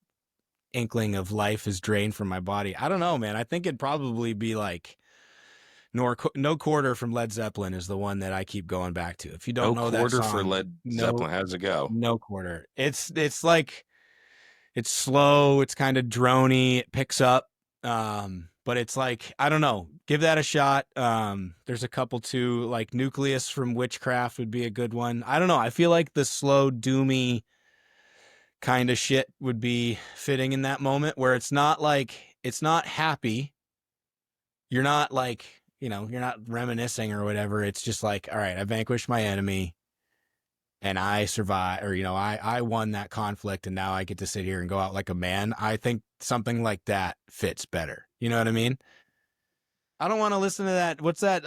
inkling of life is drained from my body. I don't know, man. I think it'd probably be No Quarter from Led Zeppelin is the one that I keep going back to. If you don't know that song. No Quarter for Led Zeppelin. How does it go? No Quarter. It's slow. It's kind of droney. It picks up. But it's I don't know. Give that a shot. There's a couple too, Nucleus from Witchcraft would be a good one. I don't know. I feel like the slow, doomy kind of shit would be fitting in that moment, where it's not happy. You're not like, you're not reminiscing or whatever. It's just like, all right, I vanquished my enemy and I survived, or, I won that conflict and now I get to sit here and go out like a man. I think something like that fits better. You know what I mean? I don't want to listen to that. What's that?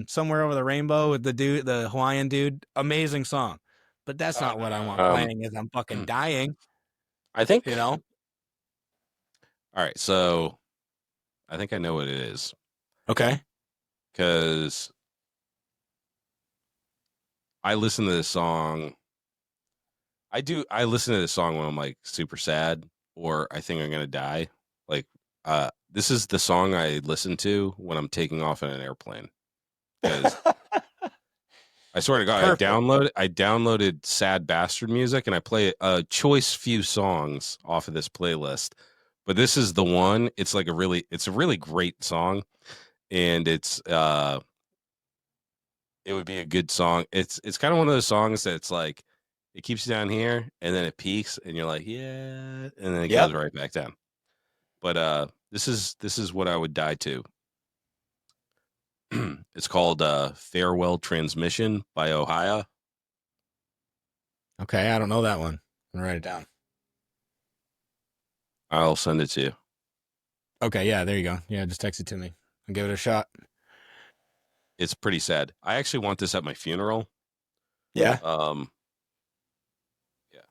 Somewhere Over the Rainbow with the Hawaiian dude. Amazing song. But that's not what I want playing as I'm fucking dying. I think, All right, so I think I know what it is. Okay. Because I listen to this song. I listen to this song when I'm like super sad or I think I'm going to die. Like, this is the song I listen to when I'm taking off in an airplane. Because I swear to God, I downloaded Sad Bastard music and I play a choice few songs off of this playlist. But this is the one. It's a really great song, and it would be a good song. It's kind of one of those songs that's like it keeps you down here and then it peaks and you're like, yeah, and then it goes right back down. But this is what I would die to. It's called Farewell Transmission by Ohio. Okay, I don't know that one. I'm gonna write it down. I'll send it to you. Okay, yeah, there you go. Yeah, just text it to me. I'll give it a shot. It's pretty sad. I actually want this at my funeral. Yeah. Yeah.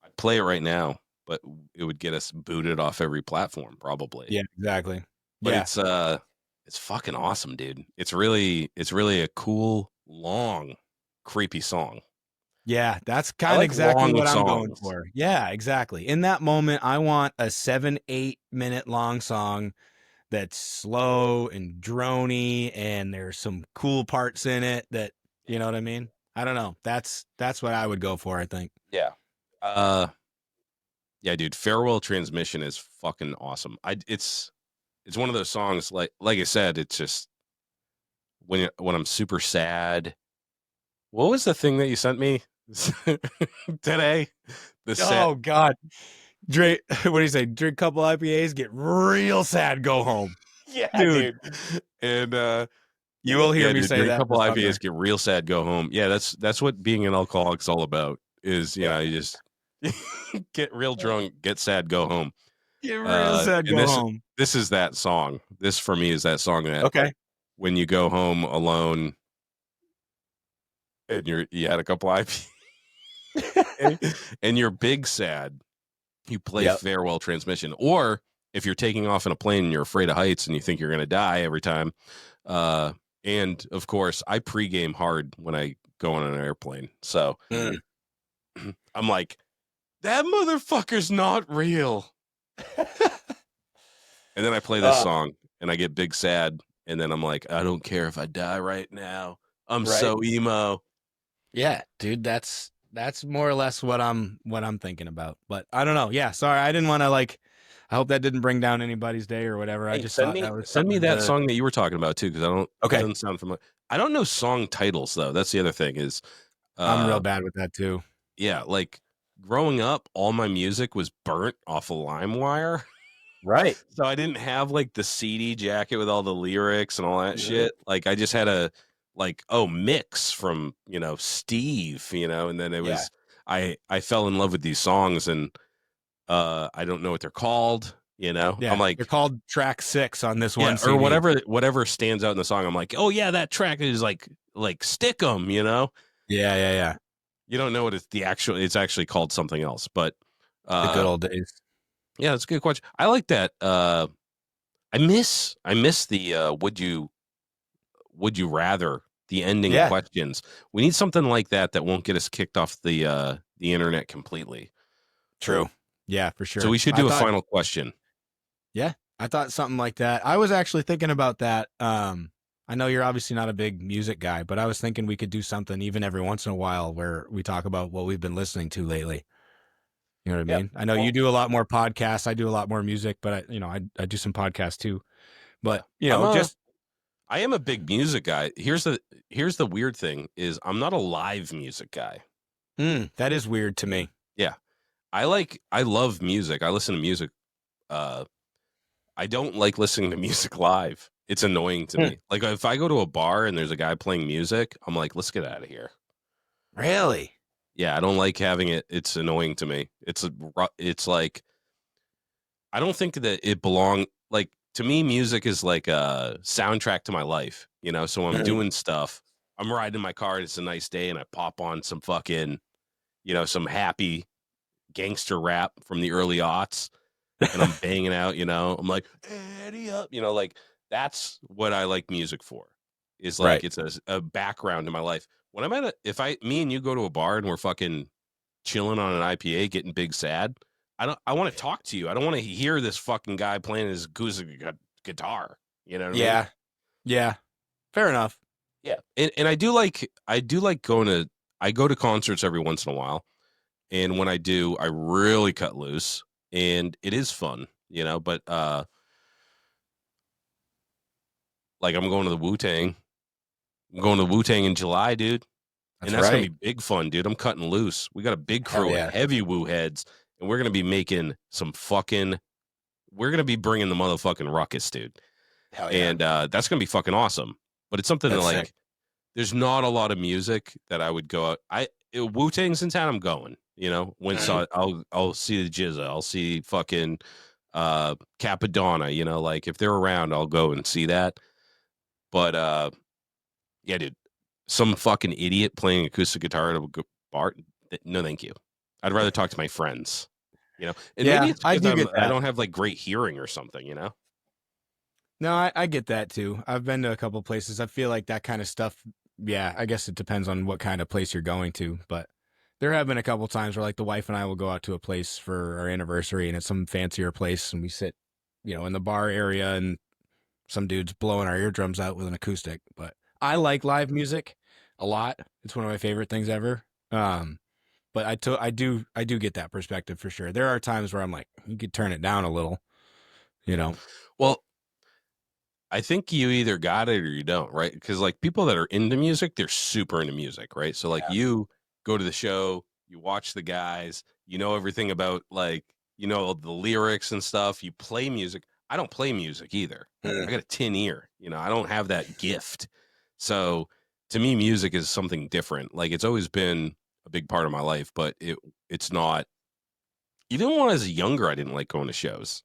I'd play it right now, but it would get us booted off every platform, probably. Yeah, exactly. But it's fucking awesome, dude. It's really a cool, long, creepy song. Yeah, that's kind of exactly what I'm going songs. for. Yeah, exactly. In that moment, I want a 7-8 minute long song that's slow and droney, and there's some cool parts in it that, you know what I mean? I don't know. That's what I would go for, I think. Yeah. Yeah, dude. Farewell Transmission is fucking awesome. It's one of those songs, like I said, it's just when I'm super sad. What was the thing that you sent me today? Oh God, Drake. What do you say? Drink a couple IPAs, get real sad, go home. Yeah, dude. And you will hear me say drink that. A couple IPAs, get real sad, go home. Yeah, that's what being an alcoholic's all about. Is you just get real drunk, get sad, go home. Get real sad, go home. This is that song. This for me is that song that when you go home alone and you had a couple IPAs and you're big sad, you play Farewell Transmission. Or if you're taking off in a plane and you're afraid of heights and you think you're going to die every time. And of course, I pregame hard when I go on an airplane. So I'm like, that motherfucker's not real. And then I play this song and I get big sad. And then I'm like, I don't care if I die right now. I'm so emo. Yeah, dude, that's more or less what I'm thinking about. But I don't know. Yeah, sorry, I didn't want to I hope that didn't bring down anybody's day or whatever. Hey, I just thought that was send me that song that you were talking about too, because I don't. Okay. It doesn't sound familiar. I don't know song titles though. That's the other thing is. I'm real bad with that too. Yeah, like growing up, all my music was burnt off of LimeWire. Right. So I didn't have like the CD jacket with all the lyrics and all that shit. Like I just had a mix from, Steve, and then it was I fell in love with these songs and I don't know what they're called, Yeah, I'm like, they're called track 6 on this one CD. Or whatever stands out in the song. I'm like, oh yeah, that track is like Stick 'em, Yeah. You don't know what it's actually called something else, but the good old days. Yeah, that's a good question. I like that. I miss the would you rather, the ending questions. We need something like that won't get us kicked off the internet completely. True. Yeah, for sure. So we should do a final question. Yeah, I thought something like that. I was actually thinking about that. I know you're obviously not a big music guy, but I was thinking we could do something even every once in a while where we talk about what we've been listening to lately. You know what I mean? I know you do a lot more podcasts. I do a lot more music, but I do some podcasts too. But I am a big music guy. Here's the weird thing is I'm not a live music guy. That is weird to me. Yeah. I love music. I listen to music. I don't like listening to music live. It's annoying to me. Like if I go to a bar and there's a guy playing music, I'm like, let's get out of here. Really? Yeah, I don't like having it. It's annoying to me. It's like I don't think that it like to me. Music is like a soundtrack to my life. You know, so when I'm doing stuff, I'm riding in my car. And it's a nice day, and I pop on some fucking, some happy gangster rap from the early aughts, and I'm banging out. I'm like, Eddie up. Like that's what I like music for. Is like it's a background in my life. When I'm if me and you go to a bar and we're fucking chilling on an IPA, getting big sad, I want to talk to you. I don't want to hear this fucking guy playing his acoustic guitar. You know what I mean? Yeah. Fair enough. Yeah. And I do like I go to concerts every once in a while. And when I do, I really cut loose and it is fun, but like I'm going to the Wu-Tang. I'm going to Wu-Tang in July, dude. And that's going to be big fun, dude. I'm cutting loose. We got a big crew of heavy Wu heads, and we're going to be making we're going to be bringing the motherfucking ruckus, dude. Hell yeah. And that's going to be fucking awesome. But it's something That's that, like, sick. There's not a lot of music that I would go out. Wu-Tang's in town, I'm going, I'll see the Jizza. I'll see fucking Capadonna, like if they're around, I'll go and see that. But yeah, dude, some fucking idiot playing acoustic guitar at a bar. No, thank you. I'd rather talk to my friends, And maybe it's because I don't have like great hearing or something, No, I get that too. I've been to a couple places. I feel like that kind of stuff. Yeah, I guess it depends on what kind of place you're going to, but there have been a couple times where like the wife and I will go out to a place for our anniversary and it's some fancier place and we sit, in the bar area and some dude's blowing our eardrums out with an acoustic. But I like live music a lot. It's one of my favorite things ever. But I do get that perspective for sure. There are times where I'm like, you could turn it down a little, Well, I think you either got it or you don't, right? Because like people that are into music, they're super into music, right? So like you go to the show, you watch the guys, you know everything about like, the lyrics and stuff. You play music. I don't play music either. I got a tin ear, I don't have that gift. So to me, music is something different. Like it's always been a big part of my life, but it's not. Even when I was younger, I didn't like going to shows.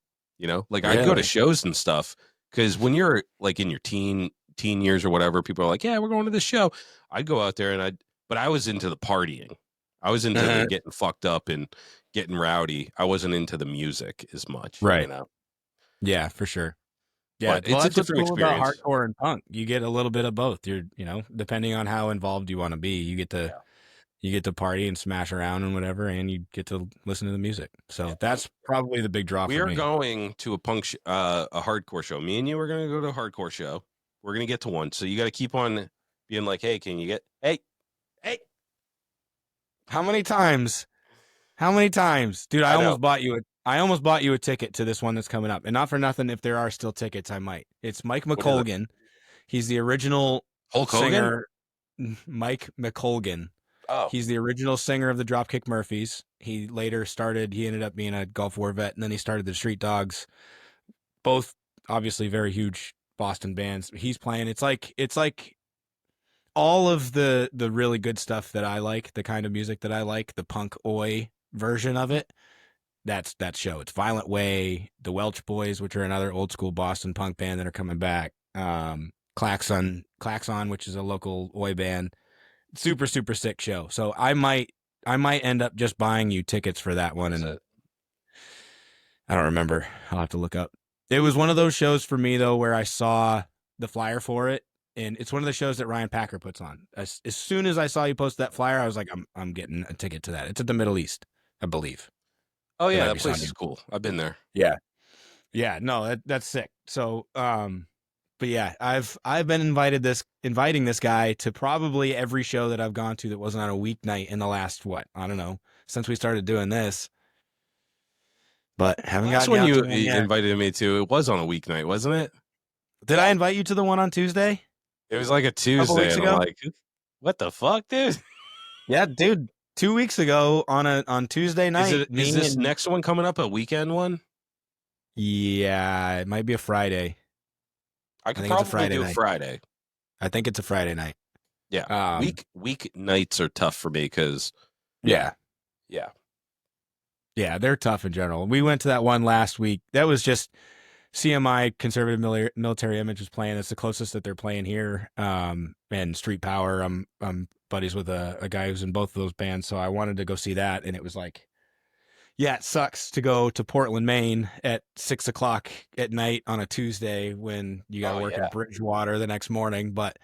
Like I'd go to shows and stuff because when you're like in your teen years or whatever, people are like, "Yeah, we're going to this show." I'd go out there but I was into the partying. I was into the getting fucked up and getting rowdy. I wasn't into the music as much, right? Yeah, for sure. Yeah, but it's a different experience. About hardcore and punk, you get a little bit of both. You're, depending on how involved you want to be, you get to party and smash around and whatever, and you get to listen to the music. So that's probably the big draw. We are going to a a hardcore show. Me and you are going to go to a hardcore show. We're going to get to one. So you got to keep on being like, "Hey, can you get? Hey." How many times, dude? I almost bought you a ticket to this one that's coming up, and not for nothing. If there are still tickets, I might. It's Mike McColgan. He's the original Hulk singer. Mike McColgan. Oh, he's the original singer of the Dropkick Murphys. He later he ended up being a Gulf War vet, and then he started the Street Dogs. Both obviously very huge Boston bands. He's playing. It's like all of the really good stuff that I like, the kind of music that I like, the punk oi version of it. That's that show. It's Violent Way, the Welch Boys, which are another old school Boston punk band that are coming back. Klaxon, which is a local oi band. Super, super sick show. So I might end up just buying you tickets for that one. And I don't remember. I'll have to look up. It was one of those shows for me though, where I saw the flyer for it. And it's one of the shows that Ryan Packer puts on. As soon as I saw you post that flyer, I was like, I'm getting a ticket to that. It's at the Middle East, I believe. Oh yeah, that place is cool. I've been there. Yeah. No, that's sick. So, but yeah, I've been inviting this guy to probably every show that I've gone to that wasn't on a weeknight in the last I don't know, since we started doing this. But haven't gotten. That's when you invited me to. It was on a weeknight, wasn't it? Did I invite you to the one on Tuesday? It was like a Tuesday, and I'm like, what the fuck, dude? Yeah, dude. 2 weeks ago on Tuesday night. Is this next one coming up a weekend one? Yeah, it might be a Friday. I could probably do a Friday. I think it's a Friday night. Yeah. Week nights are tough for me because yeah, they're tough in general. We went to that one last week. That was just CMI, Conservative Military Image, was playing. It's the closest that they're playing here. And Street Power. I'm buddies with a guy who's in both of those bands, so I wanted to go see that. And it was like, yeah, it sucks to go to Portland, Maine at 6:00 at night on a Tuesday when you got to work in Bridgewater the next morning. But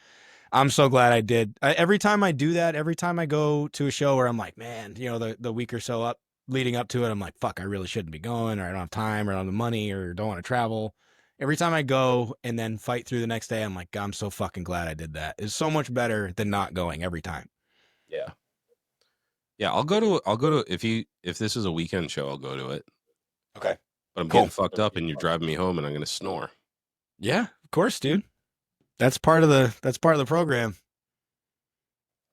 I'm so glad I did. Every time I do that, every time I go to a show where I'm like, man, the week or so up leading up to it, I'm like, fuck, I really shouldn't be going, or I don't have time, or I don't have the money, or don't want to travel. Every time I go and then fight through the next day, I'm like, I'm so fucking glad I did that. It's so much better than not going every time. Yeah. Yeah, I'll go to if this is a weekend show, I'll go to it. Okay. But I'm getting fucked up and you're driving me home and I'm gonna snore. Yeah, of course, dude. That's part of the program.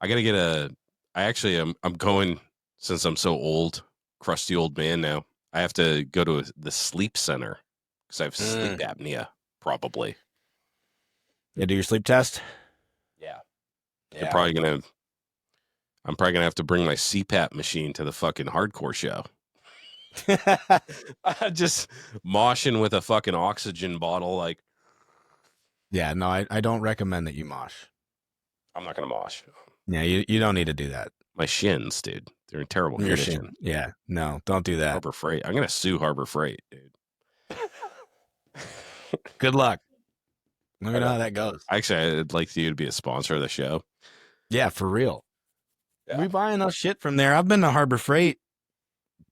I gotta get I'm going, since I'm so old, crusty old man now. I have to go to the sleep center because I have sleep apnea, probably. Yeah, do your sleep test. Yeah. I'm probably gonna have to bring my CPAP machine to the fucking hardcore show. Just moshing with a fucking oxygen bottle, like. Yeah, no, I don't recommend that you mosh. I'm not gonna mosh. Yeah, you don't need to do that. My shins, dude, they're in terrible condition. Yeah, no, don't do that. Harbor Freight. I'm gonna sue Harbor Freight, dude. Good luck. Let me know how that goes. Actually, I'd like you to be a sponsor of the show. Yeah, for real. Yeah. We buy enough shit from there. I've been to Harbor Freight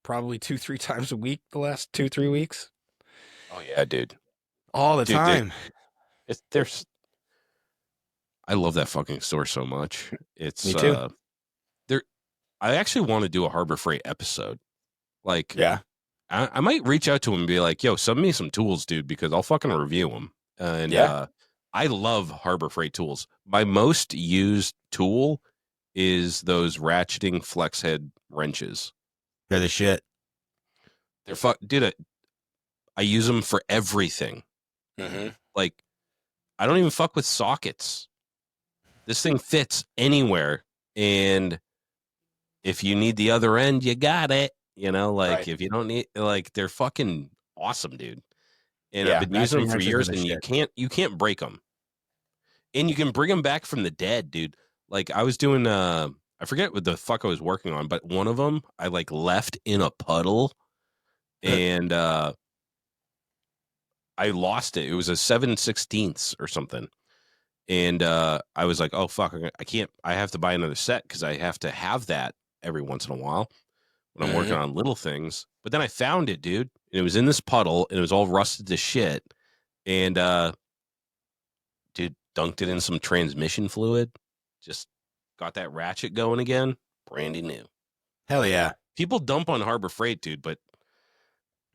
probably 2-3 times a week the last 2-3 weeks. Oh yeah, dude. All the time. I love that fucking store so much. It's Me too. I actually want to do a Harbor Freight episode. Like, yeah, I might reach out to him and be like, yo, send me some tools, dude, because I'll fucking review them. I love Harbor Freight tools. My most used tool is those ratcheting flex head wrenches. They're the shit. They're dude, I use them for everything. Mm-hmm. Like, I don't even fuck with sockets. This thing fits anywhere. And if you need the other end, you got it. Right. If you don't need, they're fucking awesome, dude. And I've been using them for years, and you can't break them. And you can bring them back from the dead, dude. Like, I was doing, I forget what the fuck I was working on, but one of them I left in a puddle, and I lost it. It was a 7/16 or something. And I was like, oh, fuck, I have to buy another set because I have to have that every once in a while when I'm working on little things. But then I found it, dude. And it was in this puddle, and it was all rusted to shit. And, dude, dunked it in some transmission fluid. Just got that ratchet going again. Brandy new. Hell yeah. People dump on Harbor Freight, dude, but...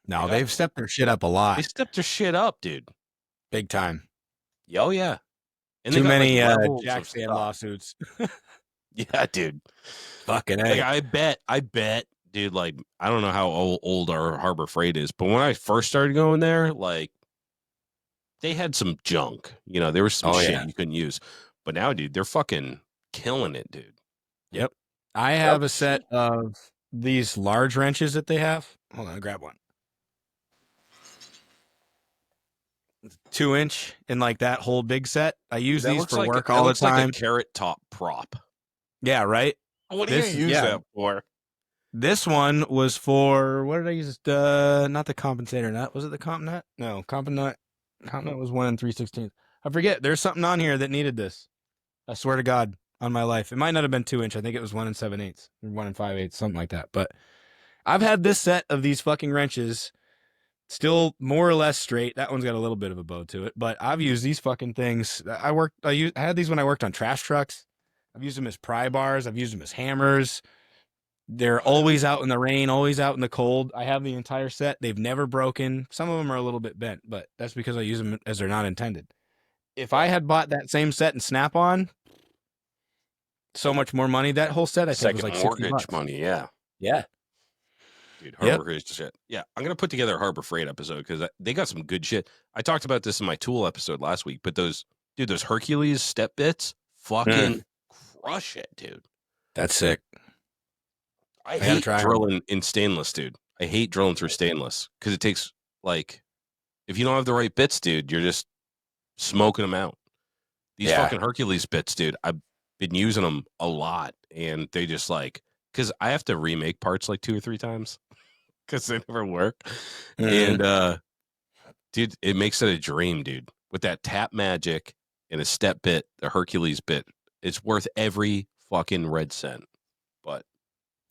No, they've stepped their shit up a lot. They stepped their shit up, dude. Big time. Oh, yeah. And too many Jack Stan lawsuits. Yeah, dude. Fucking A. I bet, dude, I don't know how old our Harbor Freight is, but when I first started going there, they had some junk. There was some shit you couldn't use. But now, dude, they're fucking killing it, dude. Yep. I have a set of these large wrenches that they have. Hold on, I'll grab one. 2-inch in that whole big set. I use these for work all the time. Like a carrot top prop. Yeah, right. What do you use that for? This one was for, what did I use? Not the compensator nut. Was it the comp nut? No, comp nut. Comp nut was 1 3/16. I forget. There's something on here that needed this. I swear to God, on my life. It might not have been 2-inch. I think it was 1 7/8 or 1 5/8, something like that. But I've had this set of these fucking wrenches still more or less straight. That one's got a little bit of a bow to it, but I've used these fucking things. I had these when I worked on trash trucks. I've used them as pry bars. I've used them as hammers. They're always out in the rain, always out in the cold. I have the entire set. They've never broken. Some of them are a little bit bent, but that's because I use them as they're not intended. If I had bought that same set in Snap-on, so much more money. That whole set, I think, was like mortgage $60. money. Yeah. Yeah. Dude, Harbor Freight shit. Yeah, I'm gonna put together a Harbor Freight episode because they got some good shit. I talked about this in my Tool episode last week, but those Hercules step bits, fucking crush it, dude. That's sick. I hate drilling in stainless, dude. I hate drilling through stainless because it takes if you don't have the right bits, dude, you're just smoking them out. These fucking Hercules bits, dude. I've been using them a lot, and they just because I have to remake parts 2 or 3 times because they never work. And dude, it makes it a dream, dude. With that tap magic and a step bit, the Hercules bit, it's worth every fucking red cent. But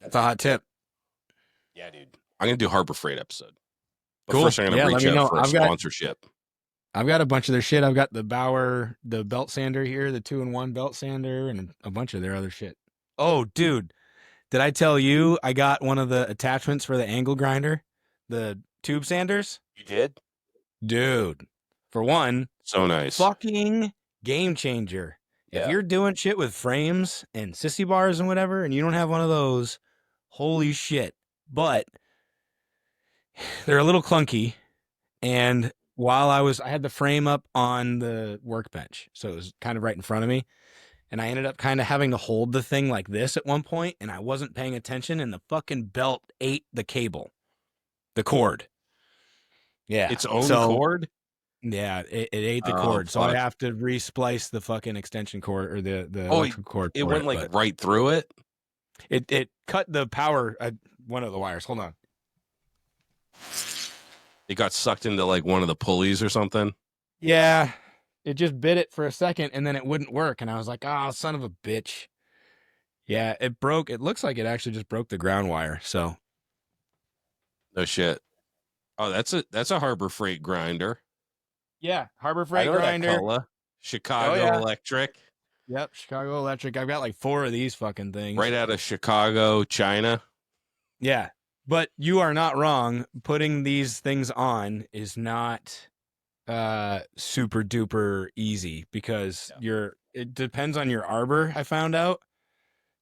that's a hot tip. Yeah, dude. I'm gonna do Harbor Freight episode. But cool. First, I'm gonna reach out for a sponsorship. I've got a bunch of their shit. I've got the Bauer, the belt sander here, the 2-in-1 belt sander, and a bunch of their other shit. Oh, dude. Did I tell you I got one of the attachments for the angle grinder? The tube sanders? You did? Dude. For one. So nice. Fucking game changer. Yeah. If you're doing shit with frames and sissy bars and whatever, and you don't have one of those, holy shit. But they're a little clunky. And while I had the frame up on the workbench, so it was kind of right in front of me. And I ended up kind of having to hold the thing like this at one point, and I wasn't paying attention, and the fucking belt ate the cable, the cord. Yeah. Its own cord? Yeah, it ate the cord. So I have to resplice the fucking extension cord or the electrical cord. It went right through it? It cut the power, one of the wires. Hold on. It got sucked into one of the pulleys or something? Yeah. It just bit it for a second, and then it wouldn't work. And I was like, oh, son of a bitch. Yeah, it broke. It looks like it actually just broke the ground wire. So. No shit. Oh, that's a Harbor Freight grinder. Yeah, Harbor Freight grinder. Chicago Electric. Yep, Chicago Electric. I've got 4 of these fucking things. Right out of Chicago, China. Yeah, but you are not wrong. Putting these things on is not super duper easy because it depends on your arbor. I found out.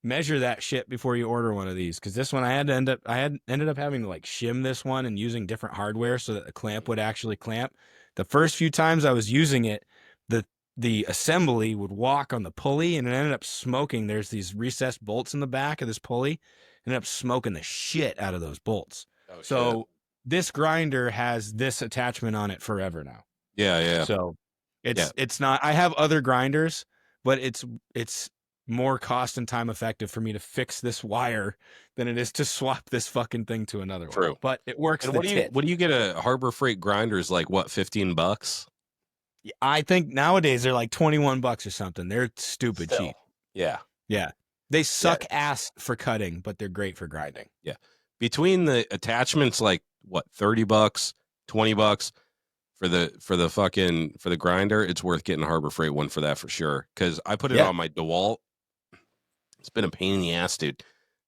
Measure that shit before you order one of these, because this one I ended up having to shim this one and using different hardware so that the clamp would actually clamp. The first few times I was using it, the assembly would walk on the pulley, and it ended up smoking. There's these recessed bolts in the back of this pulley. Ended up smoking the shit out of those bolts. Oh, so this grinder has this attachment on it forever now. Yeah. So it's not. I have other grinders, but it's more cost and time effective for me to fix this wire than it is to swap this fucking thing to another one. True. But it works. And what do you get a Harbor Freight grinder is $15? I think nowadays they're $21 or something. They're stupid cheap. Yeah. Yeah. They suck ass for cutting, but they're great for grinding. Yeah. Between the attachments, $30, $20 for the grinder, it's worth getting a Harbor Freight one for that for sure. Because I put it on my DeWalt. It's been a pain in the ass, dude.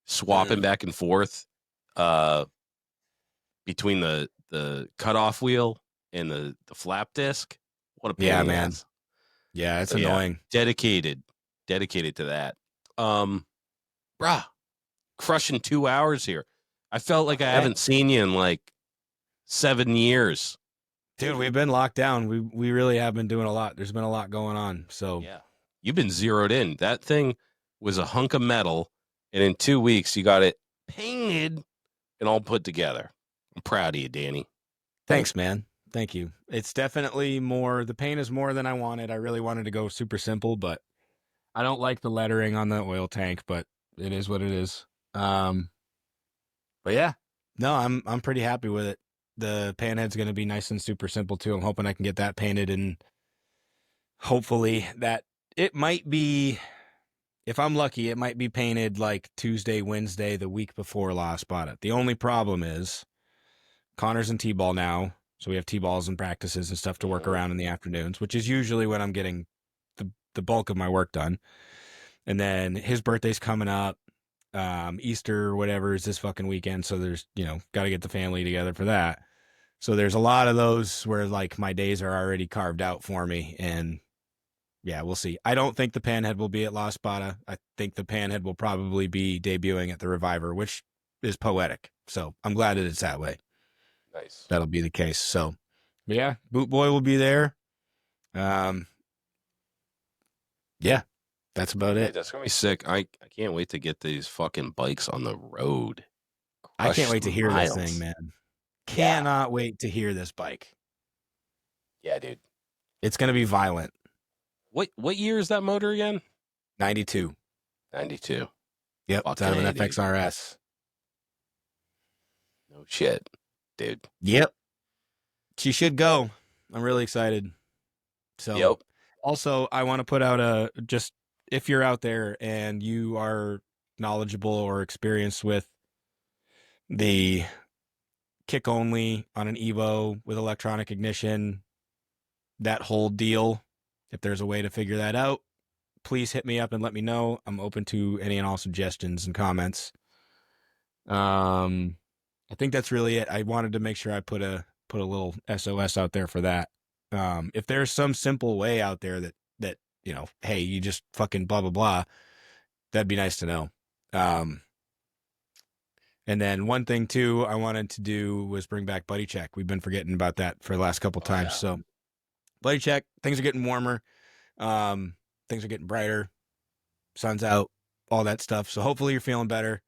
Swapping back and forth between the cutoff wheel and the flap disc. What a pain in the ass. Yeah, it's annoying. Dedicated to that. Bruh, crushing 2 hours here. I felt like I haven't seen you in 7 years. Dude, we've been locked down. We really have been doing a lot. There's been a lot going on. So yeah, you've been zeroed in. That thing was a hunk of metal, and in 2 weeks you got it painted and all put together. I'm proud of you, Danny. Thanks, man. Thank you. It's definitely more. The paint is more than I wanted. I really wanted to go super simple, but I don't like the lettering on the oil tank. But it is what it is. But yeah, no, I'm pretty happy with it. The pan head's going to be nice and super simple too. I'm hoping I can get that painted, and hopefully that it might be, if I'm lucky, it might be painted Tuesday, Wednesday, the week before last bought it. The only problem is Connor's in T-ball now. So we have T-balls and practices and stuff to work around in the afternoons, which is usually when I'm getting the bulk of my work done. And then his birthday's coming up. Easter, whatever, is this fucking weekend. So there's, got to get the family together for that. So there's a lot of those where my days are already carved out for me. And yeah, we'll see. I don't think the Panhead will be at La Espada. I think the Panhead will probably be debuting at the Reviver, which is poetic. So I'm glad that it's that way. Nice. That'll be the case. So, but yeah, Boot Boy will be there. Yeah, that's about it. That's gonna be sick. I can't wait to get these fucking bikes on the road. I can't wait to hear miles. this thing, man. Cannot wait to hear this bike. Yeah, dude. It's gonna be violent. What year is that motor again? 92. 92. Yep, it's out of an FXRS. No shit, dude. Yep. She should go. I'm really excited. So, Yep. Also, I want to put out just if you're out there and you are knowledgeable or experienced with the kick only on an Evo with electronic ignition, that whole deal, if there's a way to figure that out, please hit me up and let me know. I'm open to any and all suggestions and comments. I think that's really it. I wanted to make sure I put a little SOS out there for that. If there's some simple way out there that hey, you just fucking blah blah blah, that'd be nice to know. And then one thing too I wanted to do was bring back Buddy Check. We've been forgetting about that for the last couple times. Yeah. So Buddy Check, things are getting warmer. Things are getting brighter. Sun's out, all that stuff. So hopefully you're feeling better.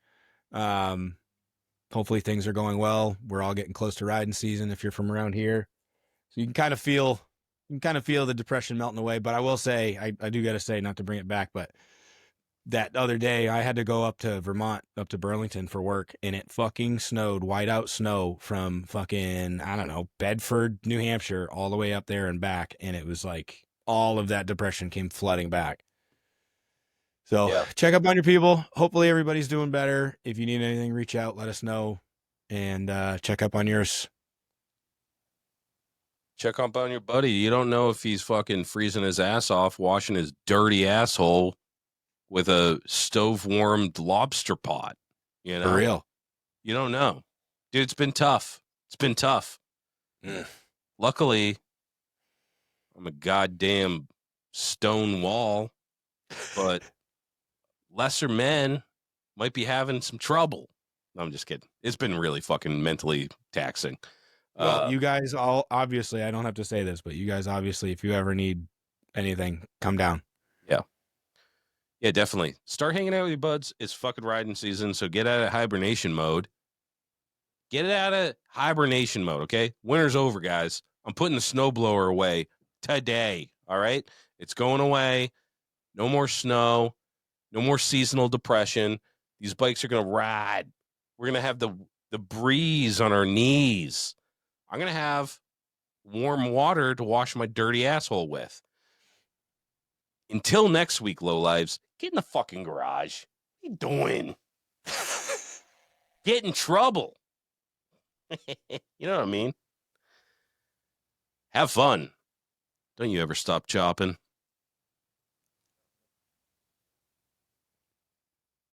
Hopefully things are going well. We're all getting close to riding season if you're from around here. So you can kind of feel the depression melting away. But I will say, I do got to say, not to bring it back, but that other day I had to go up to Vermont, up to Burlington for work, and it fucking snowed, whiteout snow from fucking, I don't know, Bedford, New Hampshire, all the way up there and back. And it was like all of that depression came flooding back. So check up on your people. Hopefully everybody's doing better. If you need anything, reach out, let us know, and check up on yours. Check up on your buddy. You don't know if he's fucking freezing his ass off, washing his dirty asshole with a stove-warmed lobster pot. You know? For real. You don't know. Dude, it's been tough. It's been tough. Luckily, I'm a goddamn stone wall, but lesser men might be having some trouble. No, I'm just kidding. It's been really fucking mentally taxing. Well, you guys all, obviously, I don't have to say this, but you guys obviously, if you ever need anything, come down. Yeah. Yeah, definitely. Start hanging out with your buds. It's fucking riding season, so get out of hibernation mode. Get out of hibernation mode, okay? Winter's over, guys. I'm putting the snowblower away today, all right? It's going away. No more snow. No more seasonal depression. These bikes are going to ride. We're going to have the breeze on our knees. I'm going to have warm water to wash my dirty asshole with. Until next week, lowlives, get in the fucking garage. What are you doing? Get in trouble. You know what I mean? Have fun. Don't you ever stop chopping.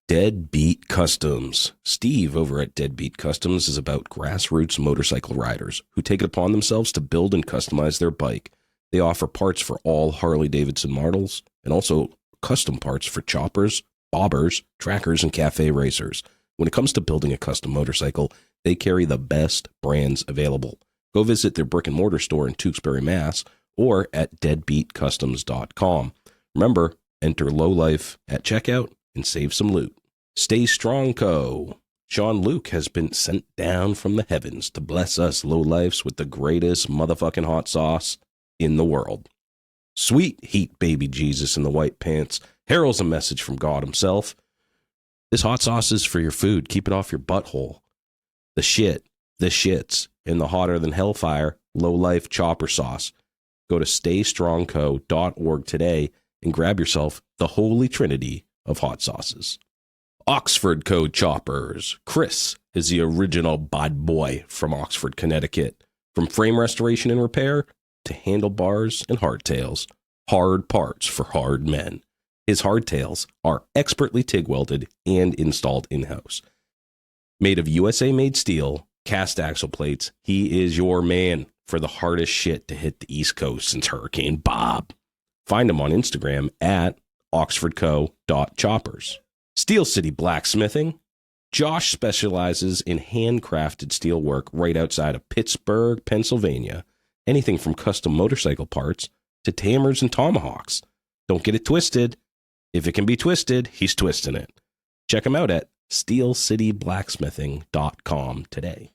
Deadbeat Customs. Steve over at Deadbeat Customs is about grassroots motorcycle riders who take it upon themselves to build and customize their bike. They offer parts for all Harley-Davidson models and also custom parts for choppers, bobbers, trackers, and cafe racers. When it comes to building a custom motorcycle, they carry the best brands available. Go visit their brick and mortar store in Tewksbury, Mass, or at deadbeatcustoms.com. Remember, enter Lowlife at checkout and save some loot. Stay Strong Co. Sean Luke has been sent down from the heavens to bless us lowlifes with the greatest motherfucking hot sauce in the world. Sweet heat baby Jesus in the white pants heralds a message from God himself. This hot sauce is for your food. Keep it off your butthole. The shits, in the hotter than hellfire Lowlife chopper sauce. Go to staystrongco.org today and grab yourself the holy trinity of hot sauces. Oxford Code Choppers. Chris is the original bad boy from Oxford, Connecticut. From frame restoration and repair to handlebars and hardtails. Hard parts for hard men. His hardtails are expertly TIG welded and installed in-house. Made of USA-made steel, cast axle plates, he is your man for the hardest shit to hit the East Coast since Hurricane Bob. Find them on Instagram at oxfordco.choppers. Steel City Blacksmithing. Josh specializes in handcrafted steel work right outside of Pittsburgh, Pennsylvania. Anything from custom motorcycle parts to hammers and tomahawks. Don't get it twisted. If it can be twisted, he's twisting it. Check him out at steelcityblacksmithing.com today.